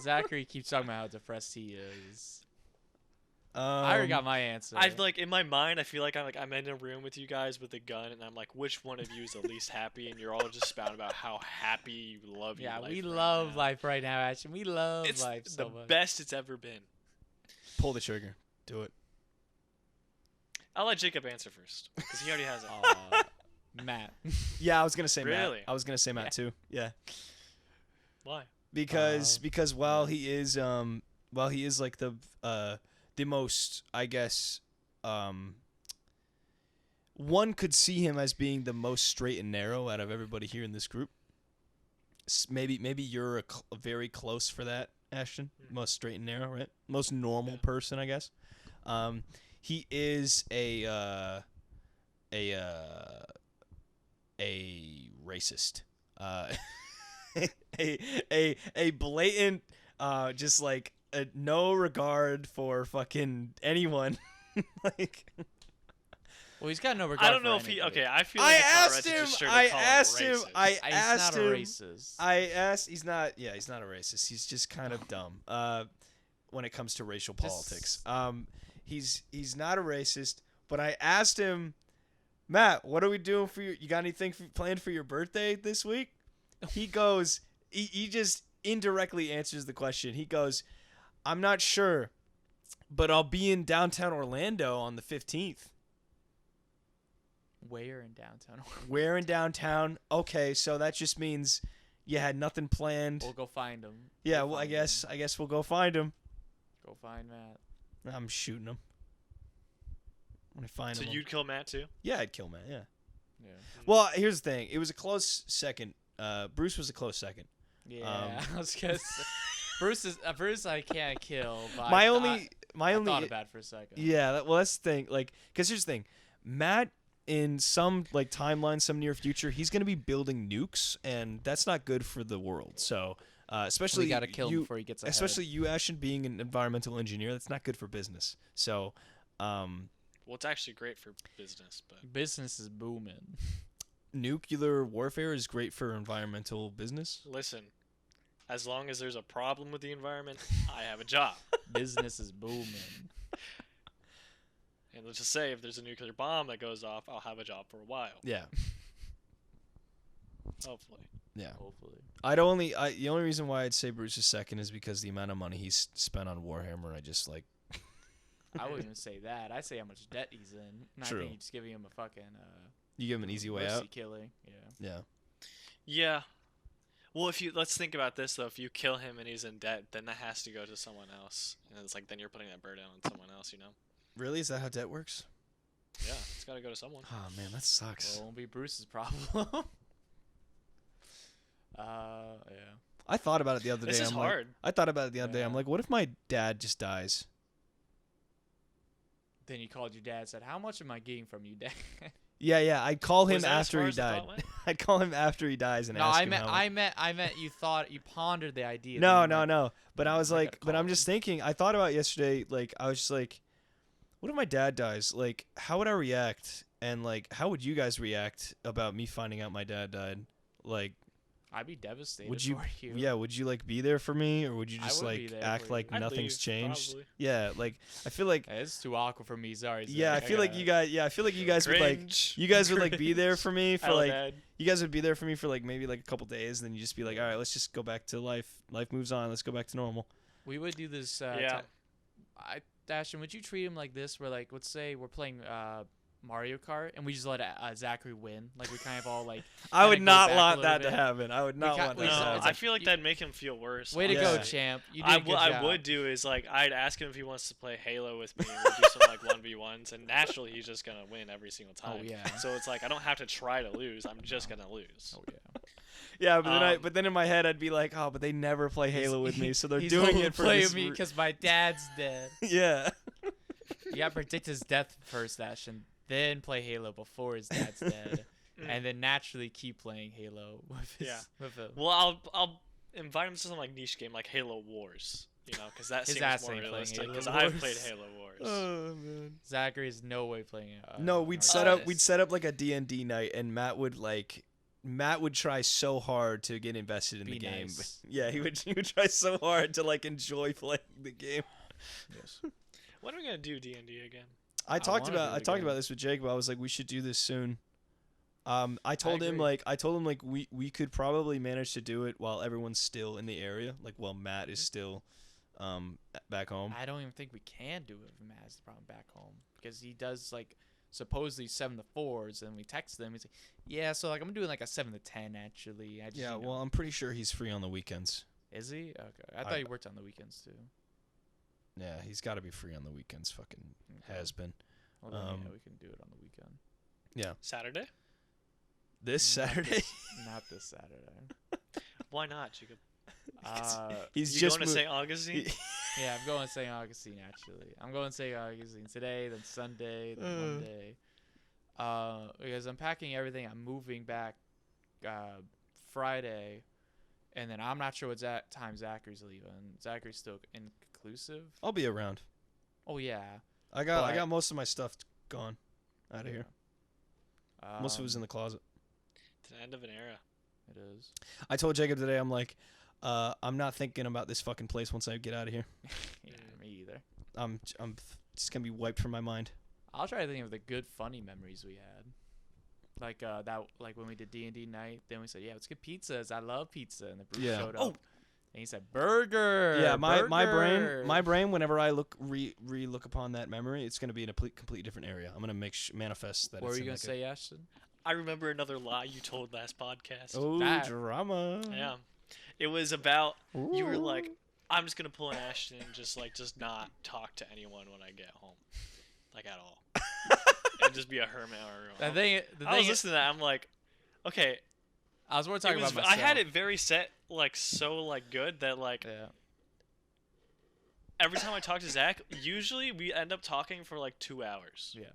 Zachary keeps talking about how depressed he is. I I already got my answer. I like in my mind, I feel like I'm in a room with you guys with a gun, and I'm like, which one of you is the least happy? And you're all just spouting about how happy you love your Yeah, life. we right love now. life right now, Ashton. We love It's life the so much. best it's ever been. Pull the trigger. Do it. I'll let Jacob answer first because he already has it. Matt. Yeah, I was gonna say Really? Matt. I was gonna say Matt too. Yeah. Why? Because while he is like the most, I guess, one could see him as being the most straight and narrow out of everybody here in this group. Maybe you're a very close for that, Ashton. Most straight and narrow, right? Most normal Yeah. person, I guess. He is a racist. A blatant, just like no regard for fucking anyone. Like, Well, he's got no regard I don't know for if he. anybody. Okay, I feel like it's alright to just straight up call him racist. I asked. He's not. Yeah, he's not a racist. He's just kind of dumb. When it comes to racial politics. He's not a racist. But I asked him, Matt, what are we doing for you? You got anything planned for your birthday this week? He goes. He just indirectly answers the question. He goes, I'm not sure, but I'll be in downtown Orlando on the 15th. Where in downtown? Where in downtown? Okay, so that just means you had nothing planned. We'll go find him. Yeah, We'll well, I find guess him. we'll go find him. Go find Matt. I'm shooting him. When I find So him, you'd kill Matt too? yeah, I'd kill Matt. Yeah. Yeah. Well, here's the thing. It was a close second. Bruce was a close second. Yeah. I was gonna say, Bruce I can't kill. But My I only thought about it for a second. Yeah, well, that's the thing. Like, because here's the thing. Matt, in some like timeline, some near future, he's going to be building nukes, and that's not good for the world. So, especially We gotta kill him before he gets ahead. especially you, Ashton, being an environmental engineer, that's not good for business. So, Well, it's actually great for business, but business is booming. nuclear warfare is great for environmental business. listen, as long as there's a problem with the environment, I have a job. Business is booming. And let's just say if there's a nuclear bomb that goes off, I'll have a job for a while. Yeah, Hopefully. yeah. Hopefully. The only reason why I'd say Bruce is second is because the amount of money he's spent on Warhammer. I just like. I wouldn't even say that. I say how much debt he's in. And True. I think you're just giving him a fucking You give him an easy way mercy out. killing. Yeah. Yeah. Yeah. Well, let's think about this though. If you kill him and he's in debt, then that has to go to someone else, and it's like then you're putting that burden on someone else. Really? Is that how debt works? Yeah, it's got to go to someone. Oh man, that sucks. Well, it won't be Bruce's problem. Yeah. I thought about it the other This day. is I'm hard. Like, I thought about it the other day. I'm Yeah. like, what if my dad just dies? Then you called your dad and said, "How much am I getting from you, Dad?" Yeah. I'd call him Was that as after far he as the died. thought went? I'd call him after he dies and No, ask I him meant, how. I meant you pondered the idea. No, then you went, no. But I was I like, gotta but call I'm just thinking. I thought about it yesterday. Like, I was just like, what if my dad dies? Like, how would I react? And like, how would you guys react about me finding out my dad died? Like, I'd be devastated would you? for you. Yeah, would you like be there for me, or would you I just would be like there act for like you. I'd nothing's leave, changed? probably. Yeah, like I feel like. It's too awkward for me. Sorry. Yeah, I Zach. feel like gotta- you guys. Yeah, I feel like you guys would like. Cringe. You guys would like be there for me for Hello, like. Dad. You guys would be there for me for like maybe like a couple days, then you just be like, all right, let's just go back to life. Life moves on. Let's go back to normal. We would do this. Yeah. Ashton, would you treat him like this? Where like, let's say we're playing Mario Kart, and we just let Zachary win. Like we kind of all like. I would kinda go not back a want little that to bit. happen. I would not ca- want we that. just- to No, it's happen. I like feel like you- that'd make him feel worse. Way to go, Yeah. champ! You did I a good job. would do is like I'd ask him if he wants to play Halo with me, and we'd do some like 1v1s, and naturally he's just gonna win every single time. Oh yeah. So it's like I don't have to try to lose. I'm just gonna lose. Oh yeah. Yeah, but then Um, but then in my head I'd be like, oh, but they never play Halo with me, so they're He's doing only it for playing this. with me because my dad's dead. Yeah. You gotta predict his death first, Ashton. Then play Halo before his dad's dead, and then naturally keep playing Halo with his. Yeah. With him. Well, I'll invite him to some like niche game like Halo Wars, because that His seems ass more ain't playing realistic. Halo Because I've Wars. played Halo Wars. Oh man. Zachary's no way playing it. No, we'd set up like a DnD night, and Matt would try so hard to get invested in Be the game. nice. Yeah, he would try so hard to like enjoy playing the game. Yes. When are we gonna do D&D again? I talked wanna do it about again. this with Jacob. I was like, we should do this soon. I told him agree. we could probably manage to do it while everyone's still in the area, like while Matt is still back home. I don't even think we can do it if Matt has the problem back home because he does like supposedly 7 to 4s, and we text them. He's like, yeah, so like I'm doing like a 7 to 10 actually. I just, Yeah, you know. well, I'm pretty sure he's free on the weekends. Is he? Okay, I thought he worked on the weekends too. Yeah, he's got to be free on the weekends. Fucking Okay. has been. Well, then, yeah, we can do it on the weekend. Yeah, Saturday? this Not Saturday. Not this Saturday. Why not, Jacob? He's You just going to St. Augustine? Yeah, I'm going to St. Augustine actually. I'm going to St. Augustine today, then Sunday, then Monday. Because I'm packing everything. I'm moving back Friday, and then I'm not sure what time Zachary's leaving. Zachary's still inconclusive. I'll be around. Oh yeah. I got most of my stuff gone out of Yeah. here. Most of it was in the closet. It's the end of an era. It is. I told Jacob today, I'm like, I'm not thinking about this fucking place once I get out of here. Yeah, me either. I'm just gonna be wiped from my mind. I'll try to think of the good, funny memories we had. Like like when we did DnD Night, then we said, "Yeah, let's get pizzas. I love pizza." And the Bruce Yeah. showed up, Oh. and he said, "Burger." Yeah, my burger." brain. Whenever I look upon that memory, it's gonna be in a completely different area. I'm gonna manifest that. What were it's you in gonna like say, Ashton? I remember another lie you told last podcast. Oh, That- drama. Yeah. It was about, you were Ooh. like, I'm just going to pull an Ashton and just not talk to anyone when I get home. Like, at all. And just be a hermit or The thing I was is, listening to that, I'm like, okay. I was more talking about myself. I had it very set, so good that, Yeah. every time I talk to Zach, usually we end up talking for, 2 hours. Yeah.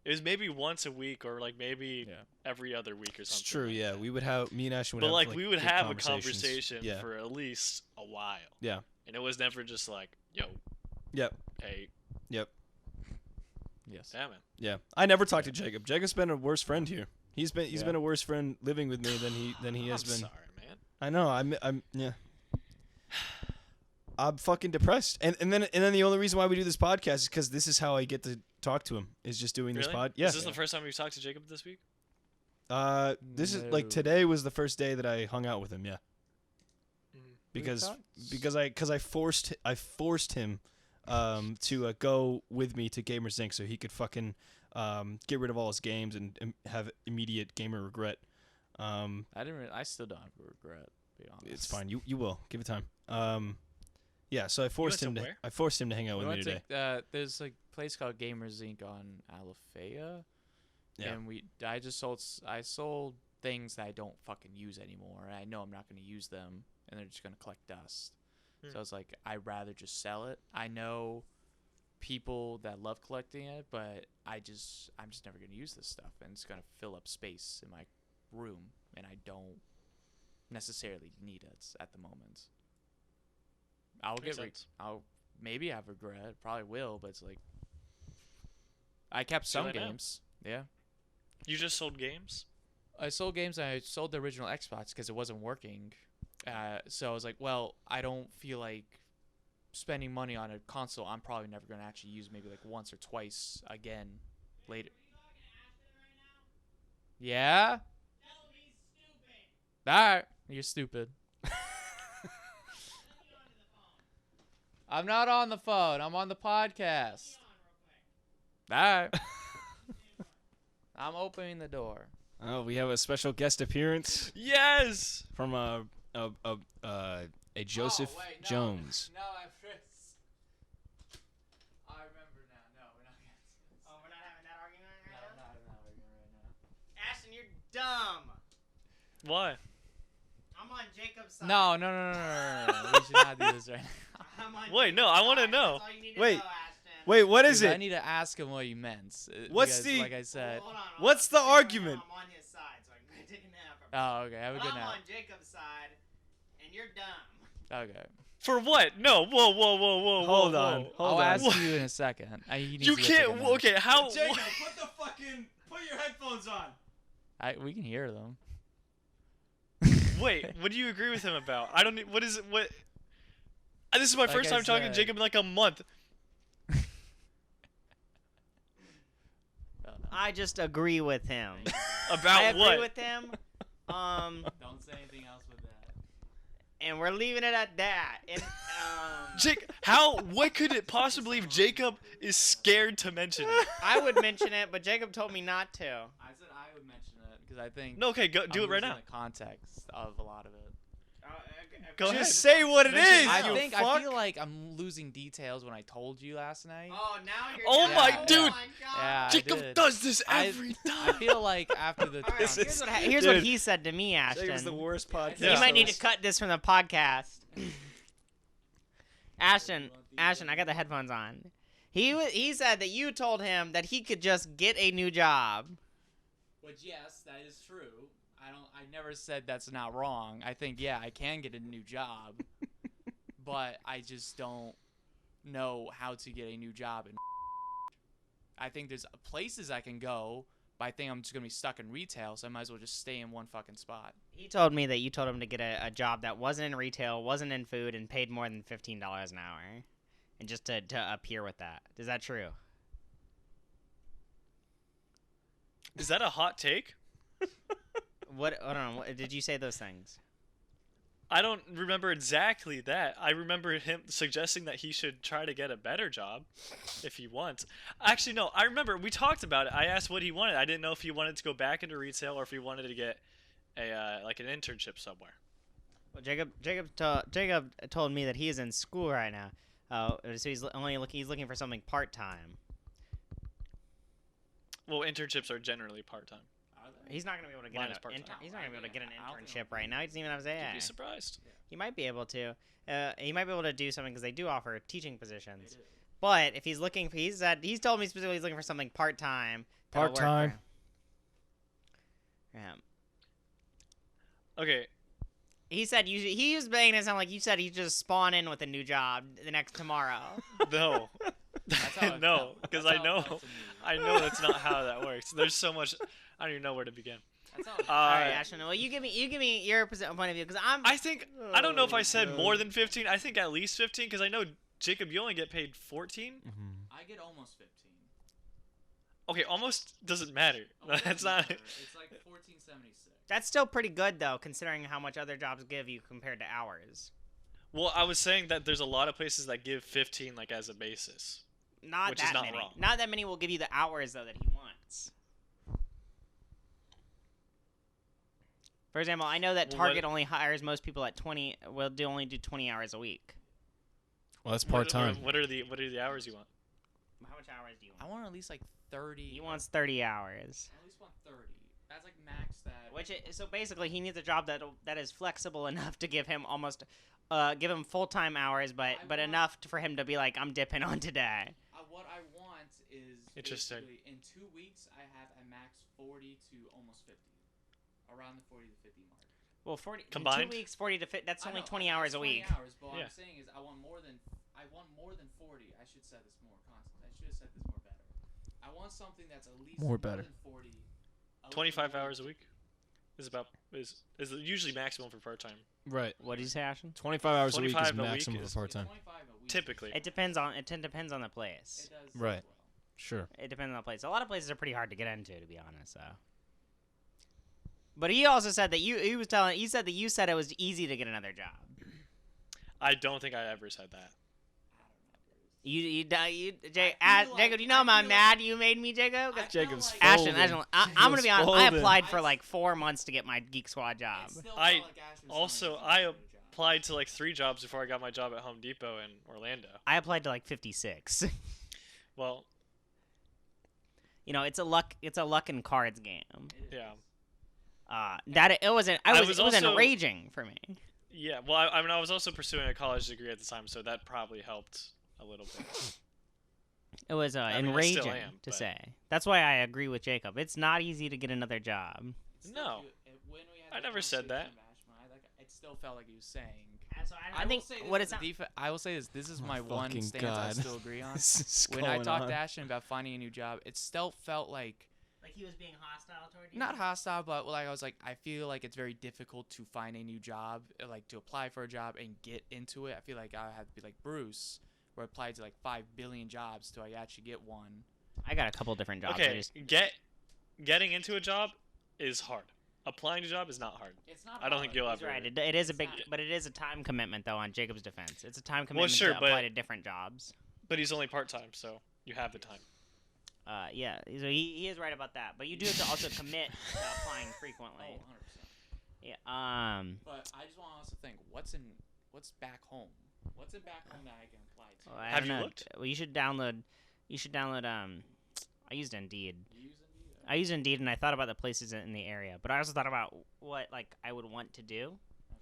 It was maybe once a week or like maybe Yeah. every other week or something. It's true. like Yeah, that. we would have me and Ashton would But have like we would good have a conversations. conversation Yeah. for at least a while. Yeah. And it was never just like, yo, Yep. hey, Yes. damn it. Yeah. I never talked to Jacob. Jacob's been a worse friend here. He's Yeah. been a worse friend living with me than he has I'm been. sorry, man. I know. I'm yeah. I'm fucking depressed. And then the only reason why we do this podcast is because this is how I get to talk to him. Is just doing this Really? pod. Yeah. Is this the first time you've talked to Jacob this week? This is like No. today was the first day that I hung out with him. Yeah. Mm. Because I forced him to go with me to Gamers Inc. so he could fucking get rid of all his games and have immediate gamer regret. I still don't have a regret. To be honest. It's fine. You will give it time. Yeah. So I forced went him to where? I forced him to hang out We with me went today. to, there's like a place called Gamers Inc. on Alafaya, Yeah. and I sold things that I don't fucking use anymore. And I know I'm not going to use them, and they're just going to collect dust. Hmm. So I was like, I'd rather just sell it. I know people that love collecting it, but I'm just never going to use this stuff, and it's going to fill up space in my room, and I don't necessarily need it at the moment. Makes sense. I'll maybe have regret, probably will, but it's like I kept Too some late now. games. Yeah. You just sold games? I sold games. And I sold the original Xbox because it wasn't working. So I was like, well, I don't feel like spending money on a console I'm probably never going to actually use maybe like once or twice again later. Yeah? Alright. You're stupid. I'm not on the phone. I'm on the podcast. Alright. I'm opening the door. Oh, we have a special guest appearance Yes! from a Joseph Jones. No, I remember now. No, we're not gonna. Oh, we're not having that argument No, right we're now? not having that argument right now. Ashton, you're dumb. Why? I'm on Jacob's side. No. We should not do this right now. I'm on Wait, no, Jacob's I wanna side. know. That's all you need to Wait. know, Ashton. Wait, what is 'Cause I it? need to ask him what he meant. What's because, the- like I said? Hold on, What's the Stay right argument? now. I'm on his side, so I can take a nap. Oh, okay. Have a But good I'm night. on Jacob's side, and you're dumb. Okay. For what? No, whoa. Hold on. whoa. Hold I'll on. ask What? you in a second. He needs You to go take a can't. nap. Okay, how? put your headphones on. We can hear them. Wait, what do you agree with him about? I don't. What is it? What? This is my Like first I time talking to said. Jacob in like a month. Oh, no. I just agree with him. About I agree what? with him. Don't say anything else with that. And we're leaving it at that. And Jake, how? What could it possibly if Jacob is scared to mention it? I would mention it, but Jacob told me not to. I said I would mention it because I think. No, okay, go do I'm it right losing now. the context of a lot of it. Go ahead. Just say what it Mention is. it. I fuck. feel like I'm losing details when I told you last night. Oh, now you're. Oh dumb. my- dude. Oh my God. Yeah, I Jacob did. does this I- every I time. feel like after the. All right, This here's is- what, here's what dude. he said to me, Ashton. Jacob's the worst podcast. Yeah. You might need host. to cut this from the podcast. Ashton, I got the headphones on. He said that you told him that he could just get a new job. Which yes, that is true. I never said that's not wrong. I think I can get a new job, but I just don't know how to get a new job. And I think there's places I can go, but I think I'm just gonna be stuck in retail, so I might as well just stay in one fucking spot. He told me that you told him to get a job that wasn't in retail, wasn't in food, and paid more than $15 an hour, and just to appear with that. Is that true? Is that a hot take? What? I don't know. Did you say those things? I don't remember exactly that. I remember him suggesting that he should try to get a better job if he wants. Actually, no. I remember we talked about it. I asked what he wanted. I didn't know if he wanted to go back into retail or if he wanted to get a like an internship somewhere. Well, Jacob told me that he is in school right now. So he's he's looking for something part time. Well, internships are generally part time. He's not gonna be able to get Mine is part-time. he's not gonna be able to get an I don't think internship I'll right now. He doesn't even have You'd Zack. be surprised. He might be able to. He might be able to do something because they do offer teaching positions. But if he's looking for, he told me specifically he's looking for something part time that'll work for Part-time. him. Yeah. Okay, He said he was making it sound like you said he'd just spawn in with a new job the next tomorrow. no. how it No, felt. because That's I how it know, felt to me. I know that's not how that works. There's so much, I don't even know where to begin. That's how it Uh, All right, Ashton. Well, you give me your point of view because I'm. I think, I don't know if I said more than 15. I think at least 15, because I know, Jacob, you only get paid 14? I get almost 15. Okay, almost doesn't matter. That's not... It's like 14.76. That's still pretty good though, considering how much other jobs give you compared to hours. Well, I was saying that there's a lot of places that give 15, like, as a basis. Not Which that is not many. wrong. Not that many will give you the hours though that he wants. For example, I know that Well, Target only hires most people at 20. Will only do 20 hours a week. Well, that's What- part-time. What are the hours you want? How much hours do you I want? want at least like 30. He wants 30 hours. I at least want 30. That's like max that. So basically, he needs a job that is flexible enough to give him give him full-time hours, but want- enough for him to be like, I'm dipping on today. What I want is Interesting. basically in 2 weeks I have a max 40 to almost 50, around the 40 to 50 mark. Well, 40 in Combined? 2 weeks, 40 to 50. That's I only know, 20 I know hours it's a week. 20 hours, but what Yeah. I'm saying is I want more than 40. I should set this more constant. I should have said this more better. I want something that's at least More better. than 40. 25 hours a week? Is usually maximum for part-time. Right. What did you say, Ashton? 25 hours a week is 25 a week maximum is- for part-time. 25 a week. Typically. It depends on the place. It does Right. as well. Sure. It depends on the place. A lot of places are pretty hard to get into, to be honest. So. But he also said that you said that you said it was easy to get another job. I don't think I ever said that. Jacob, do you know how mad you made me, Jacob? I feel Jacob's like- Ashton, folding. I'm gonna be honest. I Folding. applied for like 4 months to get my Geek Squad job. It still I felt like Ashton was also- telling me I to do a job. Applied to like 3 jobs before I got my job at Home Depot in Orlando. I applied to like 56. Well, You know, it's a luck and cards game. It is. yeah. It was also- enraging for me. Yeah, well, I mean, I was also pursuing a college degree at the time, so that probably helped a little bit. It was mean, I still enraging am, to but- say. That's why I agree with Jacob. It's not easy to get another job. It still No. when we had I the never said that. conversation of Ashton, it still felt like he was saying. So I will think say this what as it's a I will say this. This is Oh my one fucking stance I God. still agree on. This is When I going talked on. to Ashton about finding a new job, it still felt like like he was being hostile toward you. not hostile, but like I was like, I feel like it's very difficult to find a new job, like to apply for a job and get into it. I feel like I have to be like Bruce, where I applied to like 5 billion jobs till I actually get one. I got a couple different jobs. Okay, getting into a job is hard. Applying to a job is not hard. It's not. I don't think you'll He's ever. right. It is a It's big, not. but it is a time commitment though. On Jacob's defense, it's a time commitment sure, to apply but- to different jobs. But he's only part-time, so you have the time. Yeah, so he is right about that. But you do have to also commit to applying Oh, frequently. 100%. Yeah. But I just want to also think, what's back home? What's in back home that I can apply to? Well, I Have don't you know. looked? Well, you should download. I used Indeed. You use Indeed? I used Indeed, and I thought about the places in the area, but I also thought about what like I would want to do.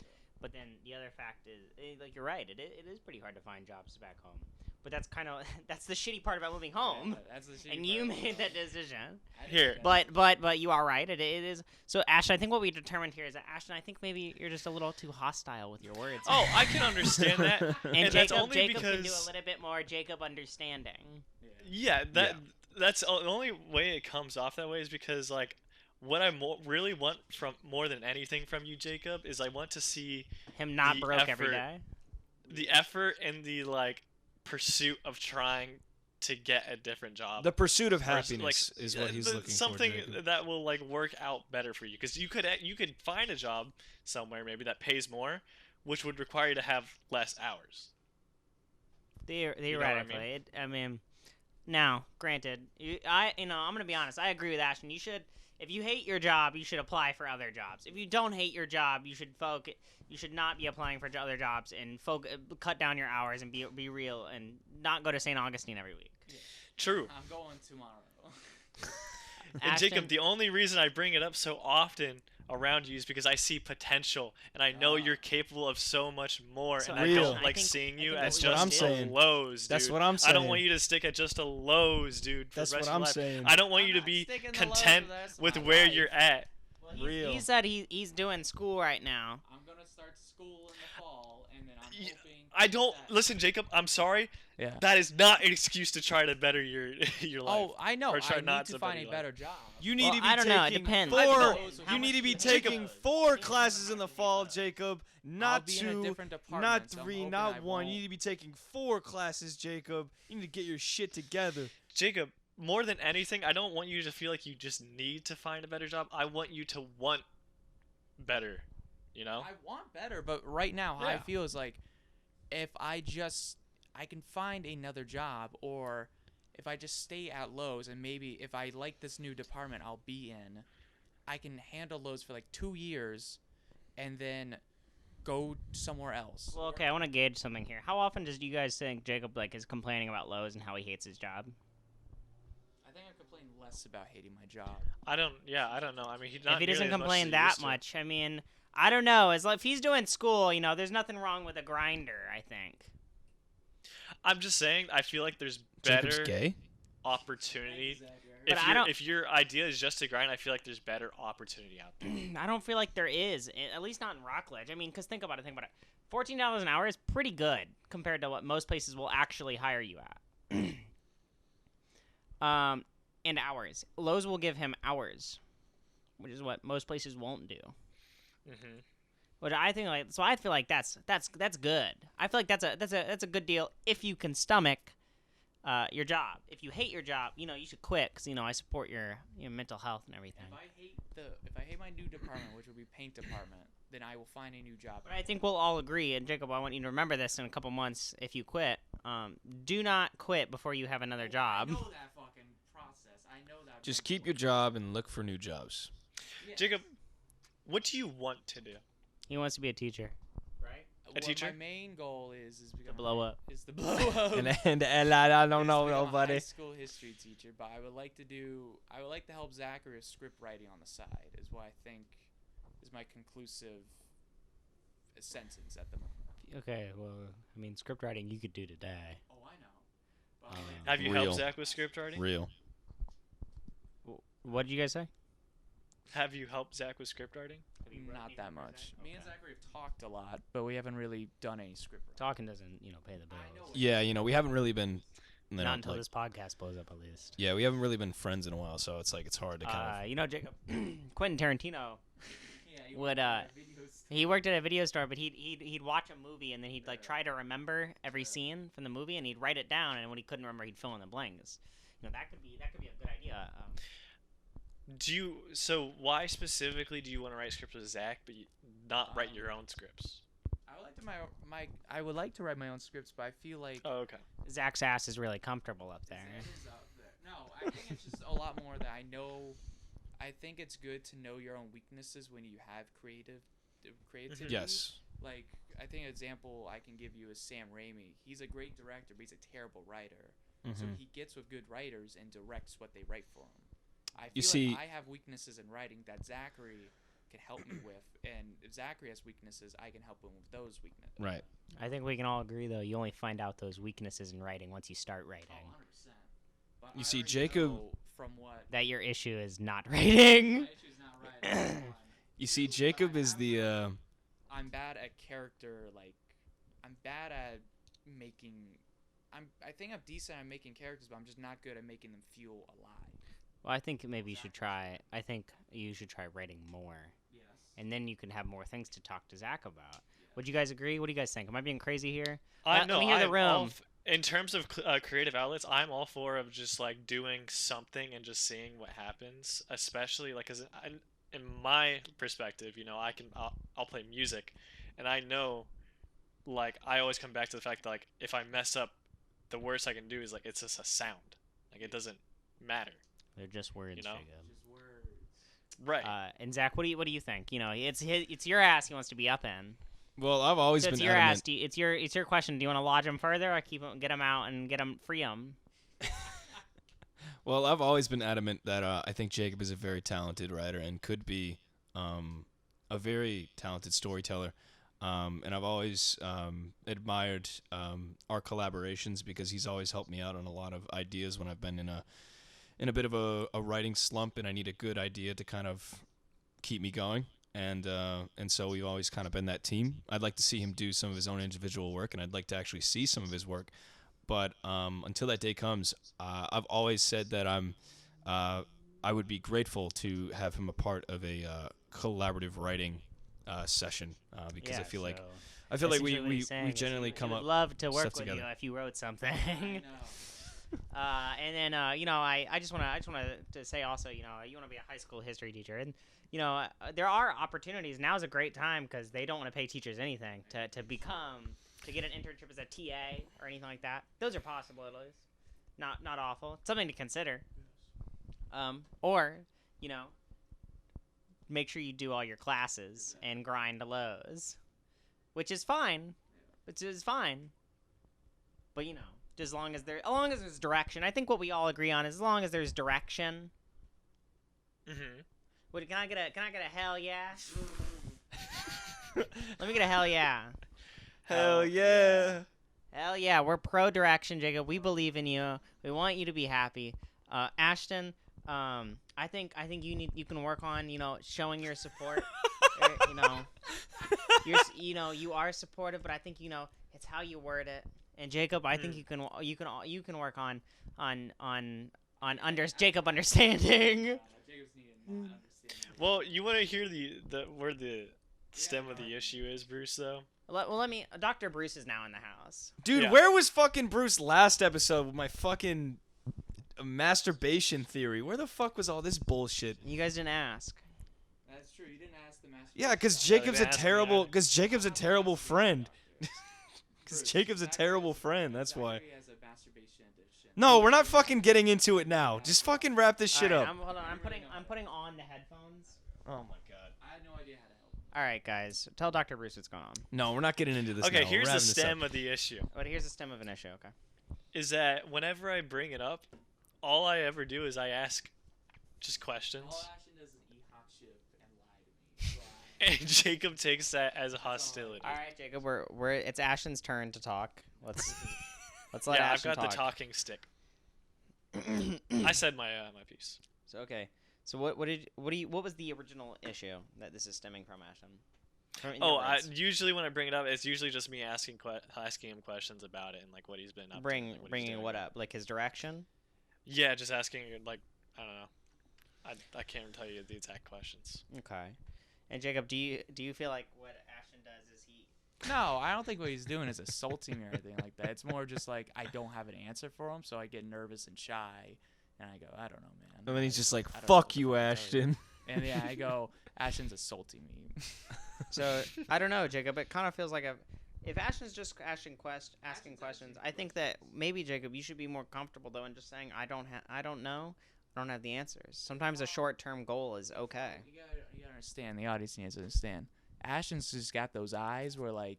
Okay. But then the other fact is, like you're right, it is pretty hard to find jobs back home. But that's kind of that's the shitty part about moving home. Yeah, that's the shitty And you part. made that decision. I didn't Here. do that. But you are right. It is. So Ashton, I think what we determined here is that Ashton, I think maybe you're just a little too hostile with your words. Oh, I can understand that. and that's Jacob only can do a because- little bit more Jacob understanding. Yeah, that's the only way it comes off that way is because like what I really want from more than anything from you, Jacob, is I want to see Him not The broke every effort. day. the effort and the like pursuit of trying to get a different job. The pursuit of Versus, happiness is what he's looking something for. Jacob. that will like work out better for you because you could find a job somewhere maybe that pays more, which would require you to have less hours. know what I Theoretically, I mean, now, granted, I'm gonna be honest. I agree with Ashton. You should, if you hate your job, you should apply for other jobs. If you don't hate your job, you should focus. You should not be applying for other jobs and cut down your hours and be real and not go to St. Augustine every week. True. I'm going tomorrow. And Ashton, Jacob, the only reason I bring it up so often around you is because I see potential, and I know you're capable of so much more, So and I Real. don't I like think- seeing I you think as that's what just I'm a saying. Lowe's, dude. That's what I'm I don't saying. want you to stick at just a Lowe's, dude, for That's the rest what of I'm your life. saying. I don't want I'm you to not be sticking the Lowe's for content the rest of with my where life. you're at. Well, Real. he said he's doing school right now. I'm gonna start school in the fall, and then I'm Y- hoping. I don't listen, Jacob. I'm sorry. Yeah. That is not an excuse to try to better your your life. Oh, I know. Or try I not need to to find better a your better job. You need Well, to be I don't know, it taking depends. four. I know. You need to be Jacob. taking 4 classes in the fall, Jacob. I'll Not be in a 2, different department, not so I'm 3, hoping not I 1. You won't. need to be taking 4 classes, Jacob. You need to get your shit together. Jacob, more than anything, I don't want you to feel like you just need to find a better job. I want you to want better. You know? I want better, but right now, how I Yeah. feel is like, if I can find another job, or if I just stay at Lowe's, and maybe if I like this new department I'll be in, I can handle Lowe's for like 2 years, and then go somewhere else. Well, okay, I want to gauge something here. How often do you guys think Jacob like is complaining about Lowe's and how he hates his job? I think I complain less about hating my job. I don't know. I mean, he's not If he nearly doesn't as much as complain he that used to. much, I mean, I don't know. As like, if he's doing school, you know, there's nothing wrong with a grinder. I think. I'm just saying, I feel like there's Jacob's better gay. opportunity. But I don't- If your idea is just to grind, I feel like there's better opportunity out there. I don't feel like there is, at least not in Rockledge. I mean, because think about it. $14 an hour is pretty good compared to what most places will actually hire you at. And hours. Lowe's will give him hours, which is what most places won't do. hmm Which I think like so I feel like that's good. I feel like that's a good deal if you can stomach your job. If you hate your job, you know, you should quit because, you know, I support your mental health and everything. If I hate my new department, which will be paint department, then I will find a new job. But I think we'll all agree, and Jacob, I want you to remember this in a couple months if you quit. Do not quit before you have another job. I know that fucking process. I know that. Just keep your job and look for new jobs. Jacob, what do you want to do? He wants to be a teacher. Right? A teacher? My main goal is To blow up. Is to blow up. And I don't is know to become a nobody. high school history teacher, but I would like to help Zachary with script writing on the side. Is what I think is my conclusive sentence at the moment. Okay, well, I mean, script writing you could do today. Oh, I know. But Have you Real. helped Zach with script writing? Real. What did you guys say? Have you helped Zach with script writing? not that much. Me and Zachary have talked a lot, but we haven't really done any script writing. Talking doesn't, pay the bills. I know. Yeah, we haven't really been. Not until this podcast blows up, at least. Yeah, we haven't really been friends in a while, so it's like it's hard to kind of. Jacob, Quentin Tarantino Yeah, you would he worked at a video store, but he'd watch a movie and then he'd like try to remember every scene from the movie and he'd write it down, and when he couldn't remember, he'd fill in the blanks. That could be a good idea. So why specifically do you want to write scripts with Zach, but not write your own scripts? I would like to write my own scripts, but I feel like Oh, okay. Zach's ass is really comfortable up there. No, I think it's just a lot more that I know. I think it's good to know your own weaknesses when you have creativity. Yes. Like, I think an example I can give you is Sam Raimi. He's a great director, but he's a terrible writer. So Mhm. he gets with good writers and directs what they write for him. I feel You see- like I have weaknesses in writing that Zachary can help me with, and if Zachary has weaknesses, I can help him with those weaknesses. Right. I think we can all agree, though, you only find out those weaknesses in writing once you start writing. 100%. But You I see, already Jacob- know from what That your issue is not writing. my issue's not writing. You see, Jacob is the. I'm bad at character. Like, I'm bad at making. I think I'm decent at making characters, but I'm just not good at making them feel alive. Well, I think maybe you should try. I think you should try writing more, Yes. and then you can have more things to talk to Zach about. Would you guys agree? What do you guys think? Am I being crazy here? I Let know. me hear the I'm all room. in terms of creative outlets, I'm all for of just like doing something and just seeing what happens. Especially like, cause in my perspective, I'll play music, and I know, like, I always come back to the fact that like if I mess up, the worst I can do is like it's just a sound. Like it doesn't matter. They're just words, You know? Jacob. Just words. Right. And Zach, what do you think? It's your ass he wants to be up in. Well, I've always So been it's your ass. adamant. It's your question. Do you want to lodge him further, or get him out and free him? Well, I've always been adamant that I think Jacob is a very talented writer and could be a very talented storyteller. And I've always admired our collaborations because he's always helped me out on a lot of ideas when I've been in a bit of a writing slump and I need a good idea to kind of keep me going. And so we've always kind of been that team. I'd like to see him do some of his own individual work, and I'd like to actually see some of his work. But until that day comes, I've always said that I would be grateful to have him a part of a collaborative writing session because I feel like we generally come up. Would love to work stuff with together. you if you wrote something. And then I just want to say also, you want to be a high school history teacher, and there are opportunities. Now's a great time because they don't want to pay teachers anything to get an internship as a TA or anything like that. Those are possibilities. Not awful. It's something to consider. Or make sure you do all your classes and grind lows, which is fine. Which is fine. But as long as there's direction, I think what we all agree on is as long as there's direction. Mm-hmm. Can I get a hell yeah? Let me get a hell yeah. Hell yeah! Hell yeah, we're pro direction, Jacob. We believe in you. We want you to be happy. Ashton, I think you can work on showing your support. You are supportive, but I think it's how you word it. And Jacob, I think you can work on Jacob understanding. Well, you want to hear where the stem of the issue is, Bruce, though? Let me. Dr. Bruce is now in the house. Dude, Yeah. where was fucking Bruce last episode with my fucking masturbation theory? Where the fuck was all this bullshit? You guys didn't ask. That's true. You didn't ask the master. Yeah, because Yeah, Jacob's they've a asked me terrible. that. Because Jacob's a terrible friend. Because Jacob's a terrible friend. That's why. No, we're not fucking getting into it now. Just fucking wrap this shit up. Hold on. I'm putting on the headphones. Oh my god. I had no idea how to help. All right, guys. Tell Dr. Bruce what's going on. No, we're not getting into this. Okay, now. We're here's the wrapping this up. stem of the issue. But here's the stem of an issue. Okay. Is that whenever I bring it up, all I ever do is I ask just questions. All Ashton does is eat hot chip and lie to me. And Jacob takes that as hostility. All right, Jacob. It's Ashton's turn to talk. Let's let Yeah, I've Ashton got talk. the talking stick. I said my piece. So okay. So what was the original issue that this is stemming from, Ashton? In your words. Usually when I bring it up, it's usually just me asking him questions about it and like what he's been up to. And, like, bringing doing. what up? Like his direction? Yeah, just asking like I don't know. I can't even tell you the exact questions. Okay. And Jacob, do you feel like what Ashton does is he? No, I don't think what he's doing is assaulting me or anything like that. It's more just like I don't have an answer for him, so I get nervous and shy, and I go, I don't know, man. And then he's just like, I don't "Fuck know you, what to tell you." Ashton." And yeah, I go, Ashton's assaulting me. So I don't know, Jacob. It kind of feels like if Ashton's just asking questions, I think that maybe Jacob, you should be more comfortable though in just saying I don't know, I don't have the answers. Sometimes a short-term goal is okay. You gotta understand. The audience needs to understand. Ashton's just got those eyes where like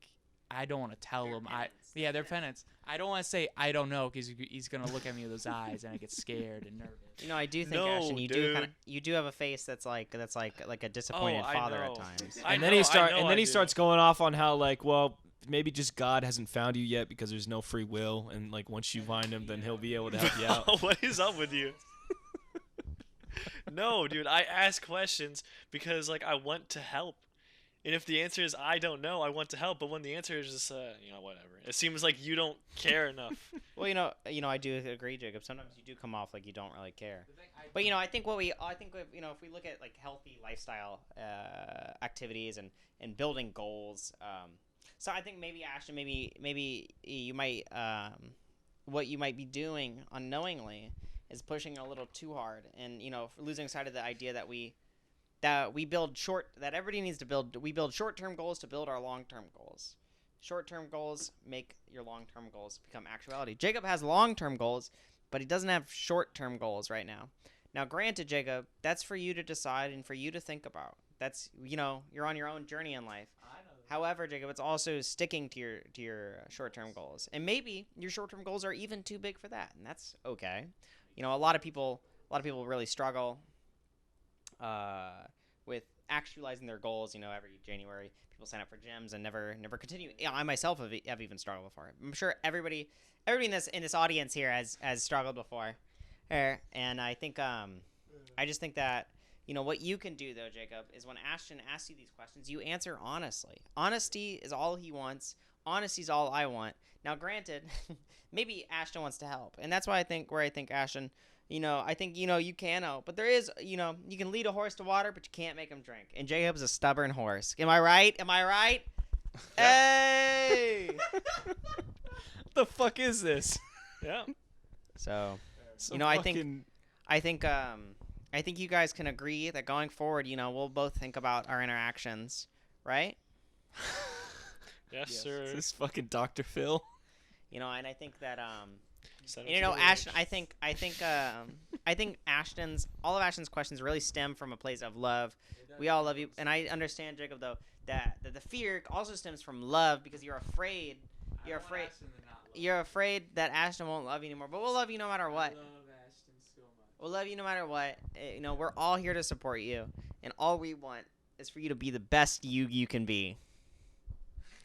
I don't want to tell him. They're penance. I don't want to say I don't know because he's gonna look at me with those eyes and I get scared and nervous. I do think No, Ashton, dude. you do have a face that's like a disappointed I father know. at times. I And then know, he I do. starts going off on how like, well, maybe just God hasn't found you yet because there's no free will, and like once you find him, then he'll be able to help you out. What is up with you? No, dude, I ask questions because like I want to help. And if the answer is I don't know, I want to help. But when the answer is just whatever, it seems like you don't care enough. Well, I do agree, Jacob. Sometimes you do come off like you don't really care. But I think if we look at like healthy lifestyle activities and building goals, so I think maybe Ashton, maybe you might what you might be doing unknowingly is pushing a little too hard, and losing sight of the idea that we build everybody needs to build. We build short-term goals to build our long-term goals. Short-term goals make your long-term goals become actuality. Jacob has long-term goals, but he doesn't have short-term goals right now. Now, granted, Jacob, that's for you to decide and for you to think about. That's you're on your own journey in life. However, Jacob, it's also sticking to your short-term goals, and maybe your short-term goals are even too big for that, and that's okay. A lot of people really struggle with actualizing their goals. Every January people sign up for gyms and never continue. I myself have even struggled before. I'm sure everybody in this audience here has struggled before, and I think I just think that what you can do though, Jacob, is when Ashton asks you these questions, you answer honestly. Honesty is all he wants. Honesty is all I want. Now, granted, maybe Ashton wants to help, and that's why I think Ashton. I think you can help, but there is you can lead a horse to water, but you can't make him drink. And Jacob's a stubborn horse. Am I right? Hey! What the fuck is this? Yeah. So, Some I fucking- think you guys can agree that going forward, we'll both think about our interactions, right? Yes, Yes. sir. Is this fucking Dr. Phil? And I think that Send it to the Ashton, witch. I think all of Ashton's questions really stem from a place of love. We all love you, and I understand, Jacob, though, that the fear also stems from love because you're afraid that Ashton won't love you anymore. But we'll love you no matter what. We'll love you no matter what. We're all here to support you, and all we want is for you to be the best you can be.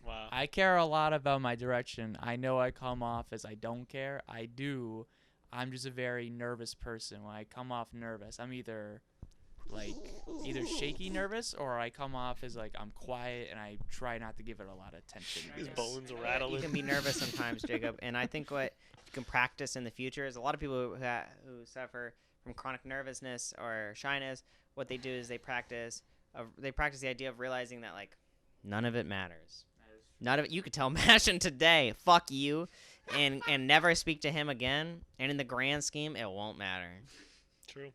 Wow. I care a lot about my direction. I know I come off as I don't care. I do. I'm just a very nervous person. When I come off nervous, I'm either shaky nervous, or I come off as I'm quiet and I try not to give it a lot of attention. His Yes. bones are rattling. You can be nervous sometimes, Jacob, and I think what you can practice in the future is a lot of people who suffer from chronic nervousness or shyness. What they do is they practice the idea of realizing that none of it matters. None of it. You could tell Ashton today, fuck you, and never speak to him again. And in the grand scheme, it won't matter. True.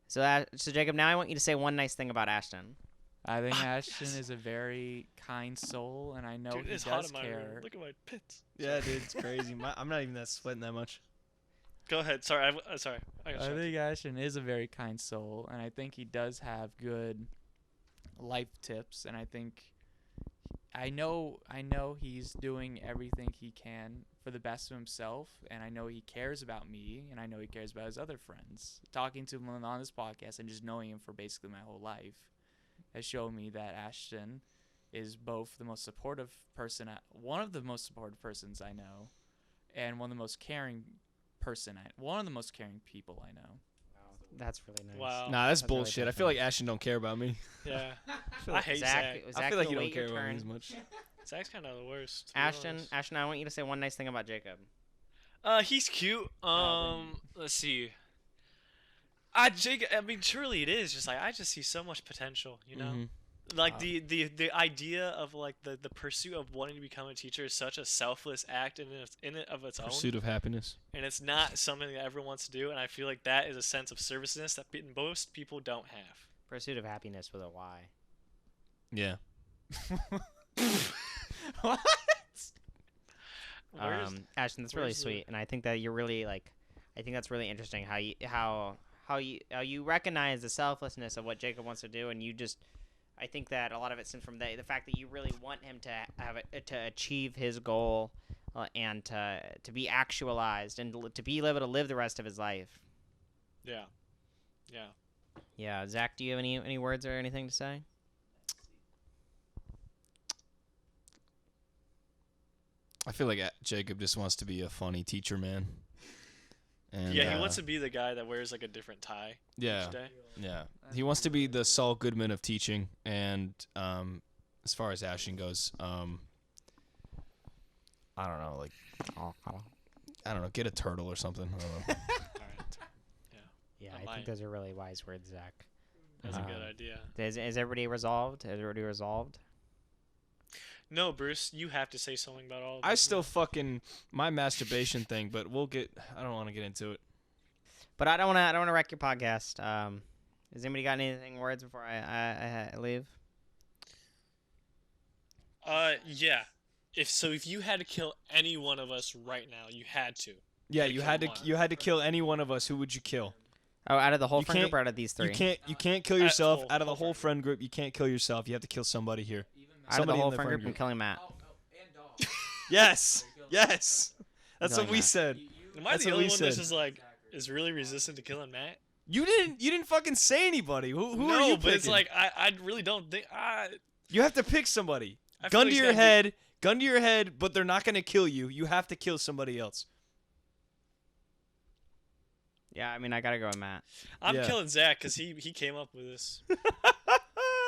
So Jacob, now I want you to say one nice thing about Ashton. I think Ashton is a very kind soul, and I know Dude, he it's hot does in my care. room. Look at my pits. Yeah, dude, it's crazy. I'm not even sweating that much. Go ahead. Sorry. Sorry. I got I shut. think Ashton is a very kind soul, and I think he does have good life tips, and I know he's doing everything he can for the best of himself, and I know he cares about me, and I know he cares about his other friends. Talking to him on this podcast and just knowing him for basically my whole life has shown me that Ashton is both the most supportive person, one of the most supportive persons I know, and one of the most caring people I know. That's really nice. Wow. Nah, that's That's really bullshit. I feel like Ashton don't care about me. Yeah. I hate Zach. I feel like you you'll don't wait your care about me turn. as much. Zach's kind of the worst. to be Ashton, honest. I want you to say one nice thing about Jacob. He's cute. Let's see. Jake. I mean, truly, it is just I just see so much potential. Mhm. The idea of the pursuit of wanting to become a teacher is such a selfless act in it of its own, Pursuit of happiness. and it's not something that everyone wants to do. And I feel like that is a sense of serviceness that most people don't have. Pursuit of happiness with a Y. Yeah. What? Where's Ashton, that's really where's the- sweet, and I think that you're really I think that's really interesting how you recognize the selflessness of what Jacob wants to do, and I think that a lot of it stems from the fact that you really want him to to achieve his goal, and to be actualized and to be able to live the rest of his life. Yeah. Yeah. Yeah, Zach, do you have any words or anything to say? I feel like Jacob just wants to be a funny teacher, man. And, Yeah, he wants to be the guy that wears a different tie Yeah, each day. yeah. He wants to be the Saul Goodman of teaching. And as far as Ashton goes, I don't know, I don't know, get a turtle or something. I don't know. All right. Yeah, I I might. think those are really wise words, Zach. That's a good idea. Is everybody resolved? Is everybody resolved? No, Bruce, you have to say something about all of I this. still fucking my masturbation thing, but I don't want to get into it. But I don't want to wreck your podcast. Has anybody got anything words before I leave? Yeah. If you had to kill any one of us right now, you had to. Yeah, Gotta you kill had to one. you had to kill any one of us. Who would you kill? Oh, out of the whole You friend group can't- or out of these three? You can't kill Out of yourself. whole- Out of the whole whole friend friend group, you can't kill yourself. You have to kill somebody here. Out of the somebody in whole the friend friend group, I'm group. killing Matt. Yes, yes. That's Killing what we Matt. said. Am I That's the what only we one that's said. just is really resistant to killing Matt? You didn't fucking say anybody. Who no, are you but picking? it's like I really don't think. You have to pick somebody. I feel Gun like to it's your gotta be- head. Gun to your head, but they're not gonna kill you. You have to kill somebody else. Yeah, I mean, I gotta go with Matt. I'm Yeah. killing Zack because he came up with this,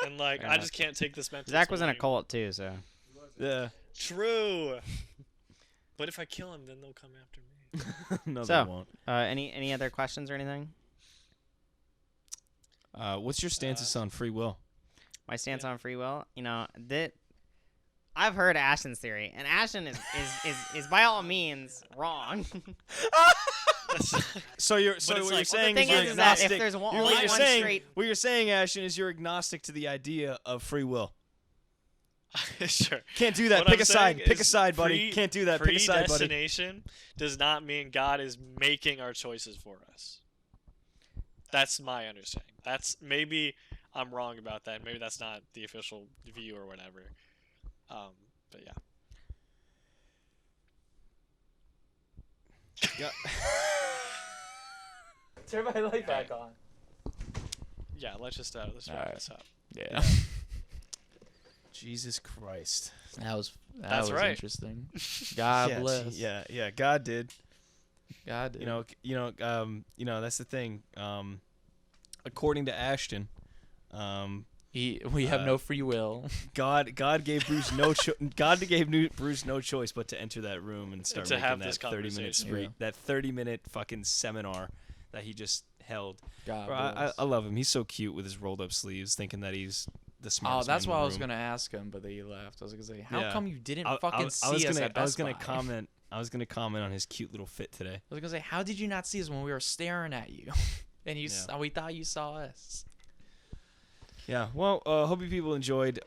and like Fair I enough. just can't take this mental. Zach was in a anymore. cult too, so. Yeah. True. But if I kill him, then they'll come after me. No, So- they won't. Any other questions or anything? What's your stances on free will? My stance on free will, that I've heard Ashton's theory, and Ashton is by all means wrong. So you're it's what you're like- saying the thing you're is that if agnostic. there's one- You're- only what you're one saying, straight- what you're saying, Ashton, is you're agnostic to the idea of free will. Sure. Can't do that. What Pick I'm a side. saying Pick a is side, buddy. Can't do that. Pick a side, buddy. Predestination does not mean God is making our choices for us. That's my understanding. That's maybe I'm wrong about that. Maybe that's not the official view or whatever. But yeah. Yeah. Turn my light back on. Yeah, let's wrap Alright. this up. Yeah. Jesus Christ. That was That's right. interesting. God yeah, bless. Yeah. God did. God did. That's the thing. According to Ashton, we have no free will. God gave Bruce Bruce no choice but to enter that room and start To making have that this 30-minute conversation. spree, Yeah. that 30-minute fucking seminar that he just held. God Bro, bless. I love him. He's so cute with his rolled up sleeves, thinking that he's the Oh, smartest. that's man what in I the was room. gonna ask him, but then he left. I was gonna say, how Yeah. come you didn't I fucking was see us gonna, at I was Best gonna Buy? comment. I was gonna comment on his cute little fit today. I was gonna say, how did you not see us when we were staring at you? And Yeah. we thought you saw us. Yeah. Well, hope you people enjoyed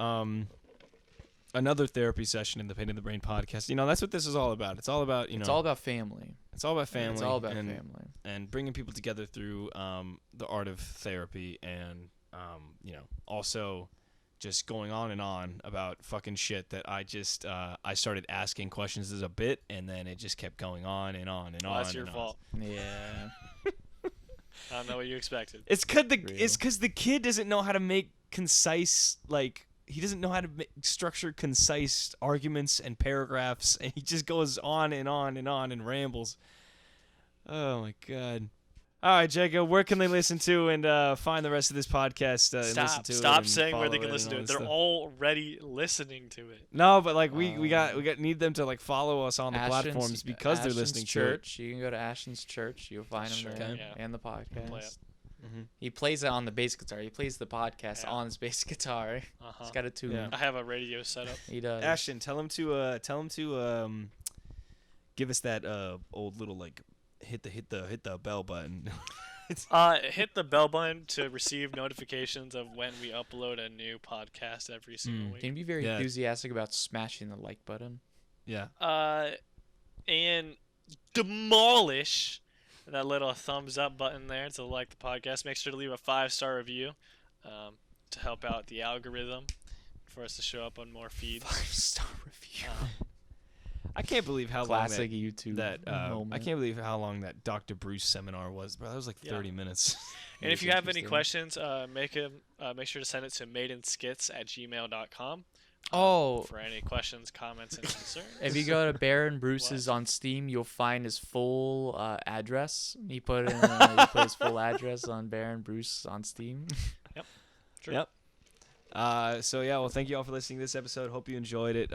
another therapy session in the Pain in the Brain podcast. That's what this is all about. It's all about It's all about family. It's all about family. It's all about and, family. and bringing people together through the art of therapy, and also just going on and on about fucking shit that I started asking questions as a bit, and then it just kept going on and on and Well, on. that's your and fault. Yeah. I don't know what you expected. It's because the kid doesn't know how to make concise, he doesn't know how to structure concise arguments and paragraphs, and he just goes on and on and on and rambles. Oh my god! All right, Jacob, where can they listen to and find the rest of this podcast? And listen to it Stop and saying where they follow can listen to and it. all They're this stuff? already listening to it. No, but we need them to follow us on the Ashton's- platforms because they're Ashton's listening church. You can go to Ashton's church. You'll find him Sure, there yeah. and the Play podcast. it. He plays it on the bass guitar. He plays the podcast Yeah. on his bass guitar. Uh-huh. He's got a tune. Yeah. I have a radio set up. He does. Ashton, tell him to give us that old little hit the bell button. Hit the bell button to receive notifications of when we upload a new podcast every single Can you week. be very Yeah. enthusiastic about smashing the like button? Yeah. And demolish that little thumbs up button there to like the podcast. Make sure to leave a 5-star review to help out the algorithm for us to show up on more feeds. 5-star review. I can't believe how Classic long YouTube I moment. can't believe how long that Dr. Bruce seminar was, bro. That was Yeah. 30 minutes. And if That's you have any interesting. questions, make sure to send it to maidenskits@gmail.com For any questions, comments, and concerns. if you go to Baron Bruce's on Steam, you'll find his full address. He put his full address on Baron Bruce on Steam. True. Yep. So yeah, well, thank you all for listening to this episode. Hope you enjoyed it.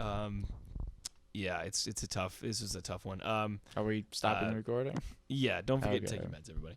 Yeah, this was a tough one. Are we stopping the recording? Yeah, don't forget to take Okay. your meds, everybody.